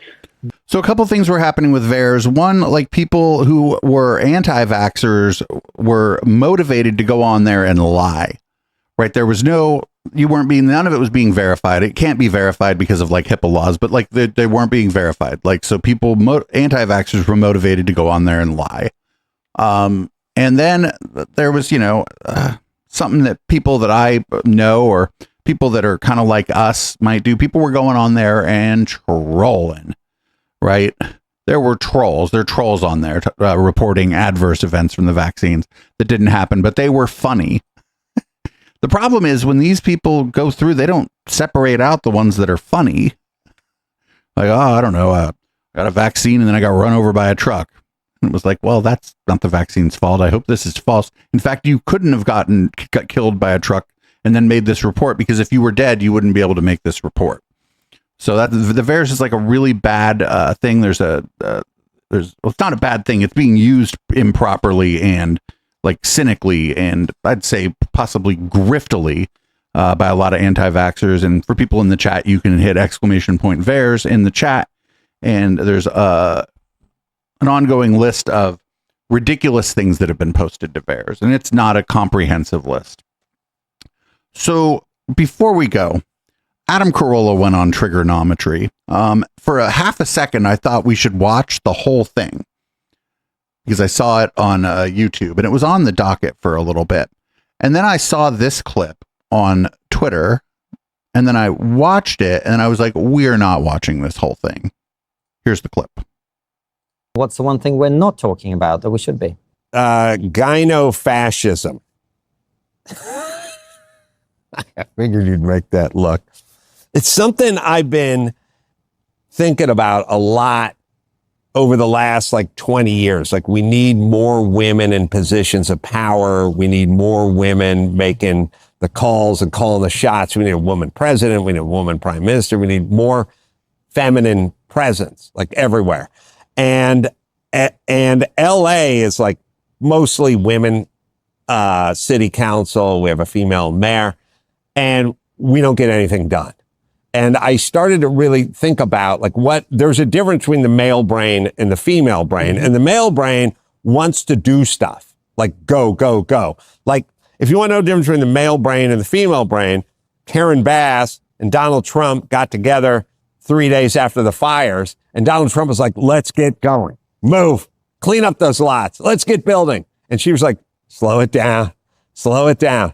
So a couple things were happening with VAERS. One, like people who were anti-vaxxers were motivated to go on there and lie, right? There was none of it was being verified. It can't be verified because of like HIPAA laws, but like they weren't being verified. Like, so people, anti-vaxxers were motivated to go on there and lie. And then there was, something that people that I know or people that are kind of like us might do. People were going on there and trolling, right? There were trolls. There are trolls on there reporting adverse events from the vaccines that didn't happen, but they were funny. The problem is when these people go through, they don't separate out the ones that are funny. Like, oh, I don't know, I got a vaccine and then I got run over by a truck. And it was like, well, that's not the vaccine's fault. I hope this is false. In fact, you couldn't have got killed by a truck and then made this report, because if you were dead, you wouldn't be able to make this report. So that the VAERS is like a really bad thing. It's not a bad thing. It's being used improperly and like cynically, and I'd say possibly griftily by a lot of anti-vaxxers. And for people in the chat, you can hit !VAERS in the chat. And there's an ongoing list of ridiculous things that have been posted to VAERS. And it's not a comprehensive list. So before we go, Adam Carolla went on Trigonometry. For a half a second, I thought we should watch the whole thing because I saw it on YouTube and it was on the docket for a little bit. And then I saw this clip on Twitter and then I watched it and I was like, we're not watching this whole thing. Here's the clip. What's the one thing we're not talking about that we should be? Gynofascism. I figured you'd make that look. It's something I've been thinking about a lot over the last 20 years. We need more women in positions of power. We need more women making the calls and calling the shots. We need a woman president. We need a woman prime minister. We need more feminine presence, everywhere. And LA is mostly women, city council. We have a female mayor and we don't get anything done. And I started to really think about there's a difference between the male brain and the female brain. And the male brain wants to do stuff go, go, go. If you want to know the difference between the male brain and the female brain, Karen Bass and Donald Trump got together 3 days after the fires. And Donald Trump was like, let's get going, move, clean up those lots. Let's get building. And she was like, slow it down, slow it down.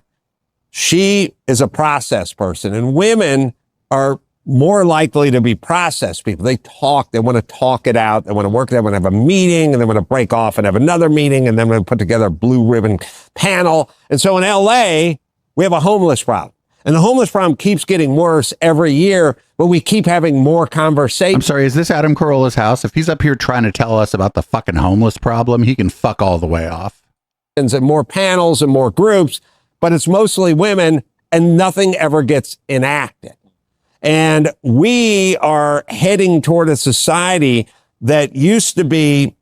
She is a process person and women are more likely to be process people. They talk, they want to talk it out. They want to work, they want to have a meeting and they want to break off and have another meeting and then we put together a blue ribbon panel. And so in LA, we have a homeless problem. And the homeless problem keeps getting worse every year, but we keep having more conversations. I'm sorry, is this Adam Carolla's house? If he's up here trying to tell us about the fucking homeless problem, he can fuck all the way off. And more panels and more groups, but it's mostly women and nothing ever gets enacted. And we are heading toward a society that used to be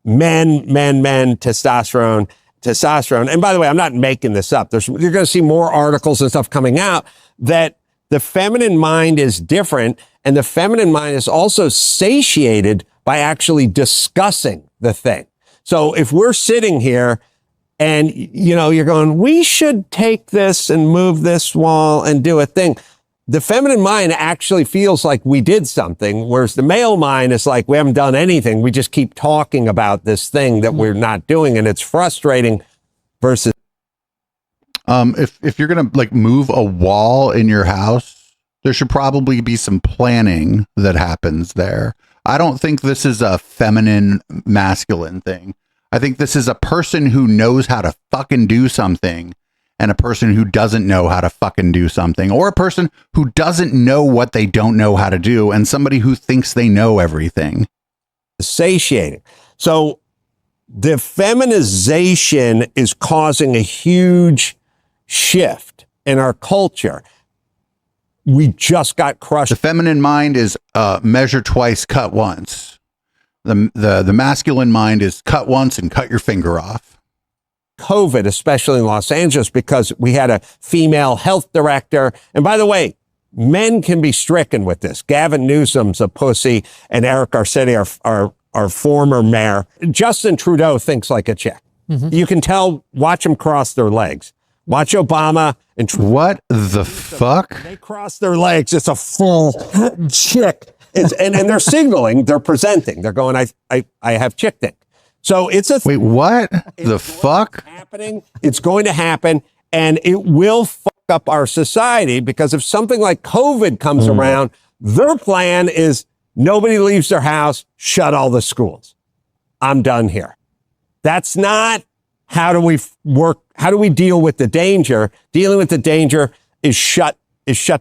men, testosterone. And by the way, I'm not making this up. You're going to see more articles and stuff coming out that the feminine mind is different. And the feminine mind is also satiated by actually discussing the thing. So if we're sitting here and, you're going, we should take this and move this wall and do a thing. The feminine mind actually feels like we did something, whereas the male mind is like, we haven't done anything. We just keep talking about this thing that we're not doing. And it's frustrating versus. If you're going to move a wall in your house, there should probably be some planning that happens there. I don't think this is a feminine masculine thing. I think this is a person who knows how to fucking do something and a person who doesn't know how to fucking do something, or a person who doesn't know what they don't know how to do, and somebody who thinks they know everything. Satiating. So the feminization is causing a huge shift in our culture. We just got crushed. The feminine mind is measure twice, cut once. The masculine mind is cut once and cut your finger off. COVID, especially in Los Angeles, because we had a female health director. And by the way, men can be stricken with this. Gavin Newsom's a pussy and Eric Garcetti, our former mayor. Justin Trudeau thinks like a chick. Mm-hmm. You can tell, watch them cross their legs. Watch Obama and what the fuck? They cross their legs. It's a full chick. And they're signaling, they're presenting. They're going, I have chick dick. So it's a wait, what the fuck happening? It's going to happen, and it will fuck up our society because if something like COVID comes around, their plan is nobody leaves their house, shut all the schools. I'm done here. That's not how do we work? How do we deal with the danger? Dealing with the danger is shut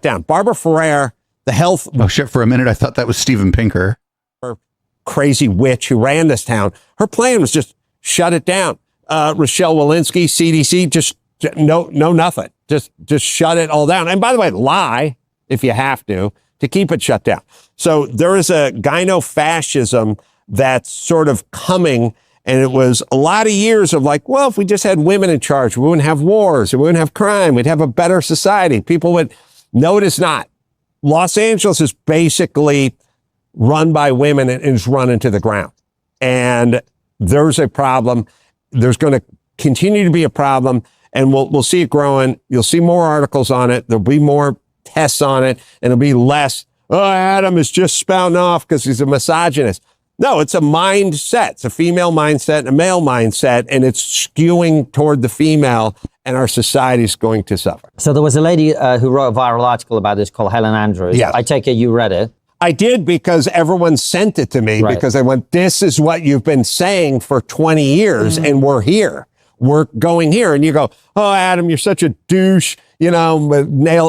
down. Barbara Ferrer, the health. Oh shit! For a minute, I thought that was Steven Pinker. Crazy witch who ran this town. Her plan was just shut it down. Rochelle Walensky, CDC, just no nothing. Just shut it all down. And by the way, lie if you have to keep it shut down. So there is a gynofascism that's sort of coming, And it was a lot of years of like, well, if we just had women in charge, we wouldn't have wars, we wouldn't have crime, we'd have a better society. People would, no, it is not. Los Angeles is basically run by women and is run into the ground. And there's a problem. There's going to continue to be a problem, and we'll see it growing. You'll see more articles on it. There'll be more tests on it, and it'll be less, oh, Adam is just spouting off because he's a misogynist. No, it's a mindset. It's a female mindset and a male mindset, and it's skewing toward the female, and our society is going to suffer. So there was a lady who wrote a viral article about this called Helen Andrews. Yeah. I take it you read it. I did, because everyone sent it to me, because they went, this is what you've been saying for 20 years, and we're here. We're going here. And you go, oh, Adam, you're such a douche, knuckle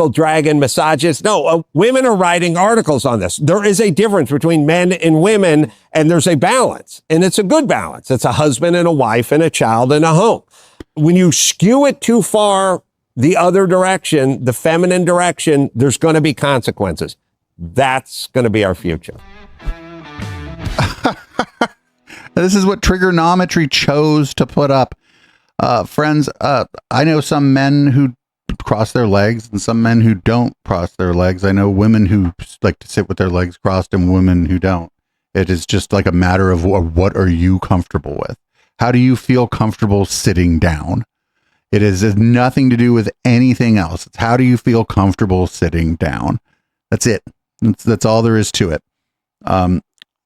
dragging misogynist. No, women are writing articles on this. There is a difference between men and women, and there's a balance. And it's a good balance. It's a husband and a wife and a child and a home. When you skew it too far the other direction, the feminine direction, there's going to be consequences. That's going to be our future. This is what Trigonometry chose to put up. Friends, I know some men who cross their legs and some men who don't cross their legs. I know women who like to sit with their legs crossed and women who don't. It is just like a matter of what are you comfortable with? How do you feel comfortable sitting down? It has nothing to do with anything else. It's how do you feel comfortable sitting down? That's it. That's all there is to it.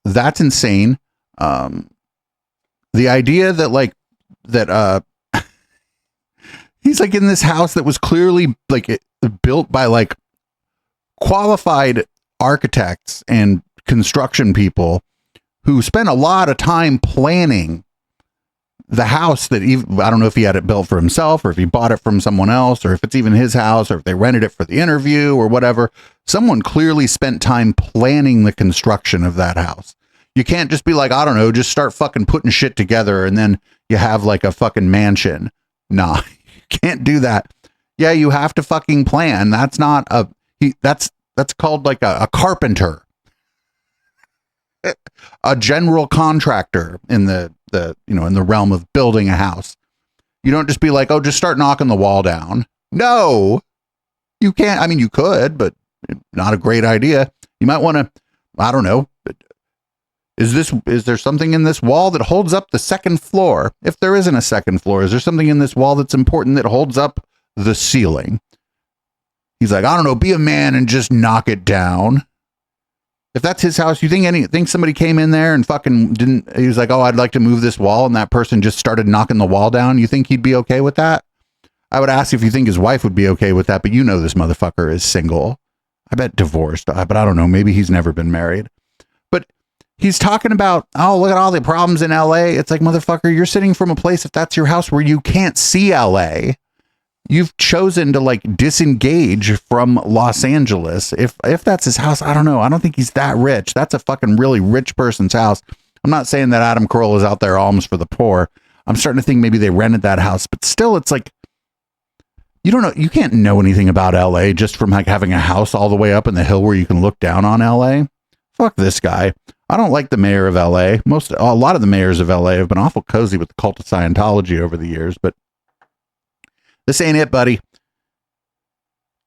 That's insane. The idea that he's like in this house that was clearly like built by like qualified architects and construction people who spent a lot of time planning the house that I don't know if he had it built for himself or if he bought it from someone else or if it's even his house or if they rented it for the interview or whatever. Someone clearly spent time planning the construction of that house. You can't just be like, I don't know, just start fucking putting shit together and then you have like a fucking mansion. Nah, you can't do that. Yeah, you have to fucking plan. That's not that's called like a carpenter. A general contractor in the in the realm of building a house. You don't just be like, oh, just start knocking the wall down. No, you can't. I mean, you could, but not a great idea. You might want to, I don't know. Is there something in this wall that holds up the second floor? If there isn't a second floor, is there something in this wall that's important that holds up the ceiling? He's like, I don't know, be a man and just knock it down. If that's his house, you think somebody came in there and fucking he was like, oh, I'd like to move this wall, and that person just started knocking the wall down. You think he'd be okay with that? I would ask if you think his wife would be okay with that, but this motherfucker is single. I bet divorced, but I don't know. Maybe he's never been married. But he's talking about, oh, look at all the problems in LA. It's like, motherfucker, you're sitting from a place, if that's your house, where you can't see LA. You've chosen to like disengage from Los Angeles. If that's his house, I don't know. I don't think he's that rich. That's a fucking really rich person's house. I'm not saying that Adam Carolla is out there alms for the poor. I'm starting to think maybe they rented that house, but still it's like, you don't know. You can't know anything about LA just from like having a house all the way up in the hill where you can look down on LA. Fuck this guy. I don't like the mayor of LA. A lot of the mayors of LA have been awful cozy with the cult of Scientology over the years, but this ain't it, buddy.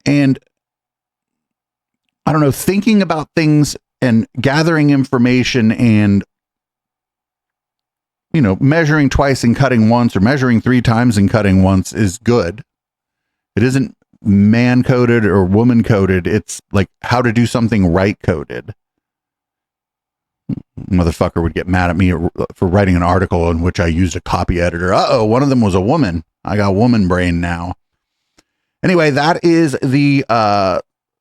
And I don't know, thinking about things and gathering information and, measuring twice and cutting once or measuring 3 times and cutting once is good. It isn't man coded or woman coded. It's like how to do something right coded. Motherfucker would get mad at me for writing an article in which I used a copy editor. One of them was a woman. I got woman brain now. Anyway, that is the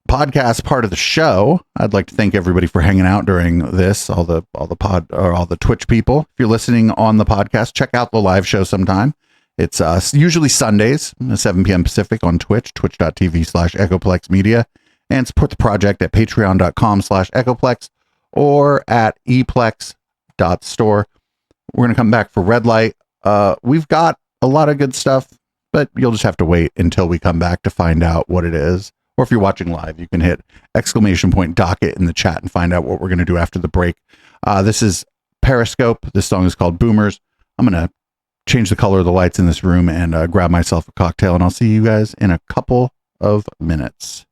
podcast part of the show. I'd like to thank everybody for hanging out during this. All the Twitch people. If you're listening on the podcast, check out the live show sometime. It's usually Sundays, 7 p.m. Pacific on Twitch, twitch.tv/Echoplex Media, and support the project at patreon.com/Echoplex or at eplex.store. We're going to come back for Red Light. We've got a lot of good stuff, but you'll just have to wait until we come back to find out what it is. Or if you're watching live, you can hit !docket in the chat and find out what we're going to do after the break. This is Periscope. This song is called Boomers. I'm going to change the color of the lights in this room and grab myself a cocktail, and I'll see you guys in a couple of minutes.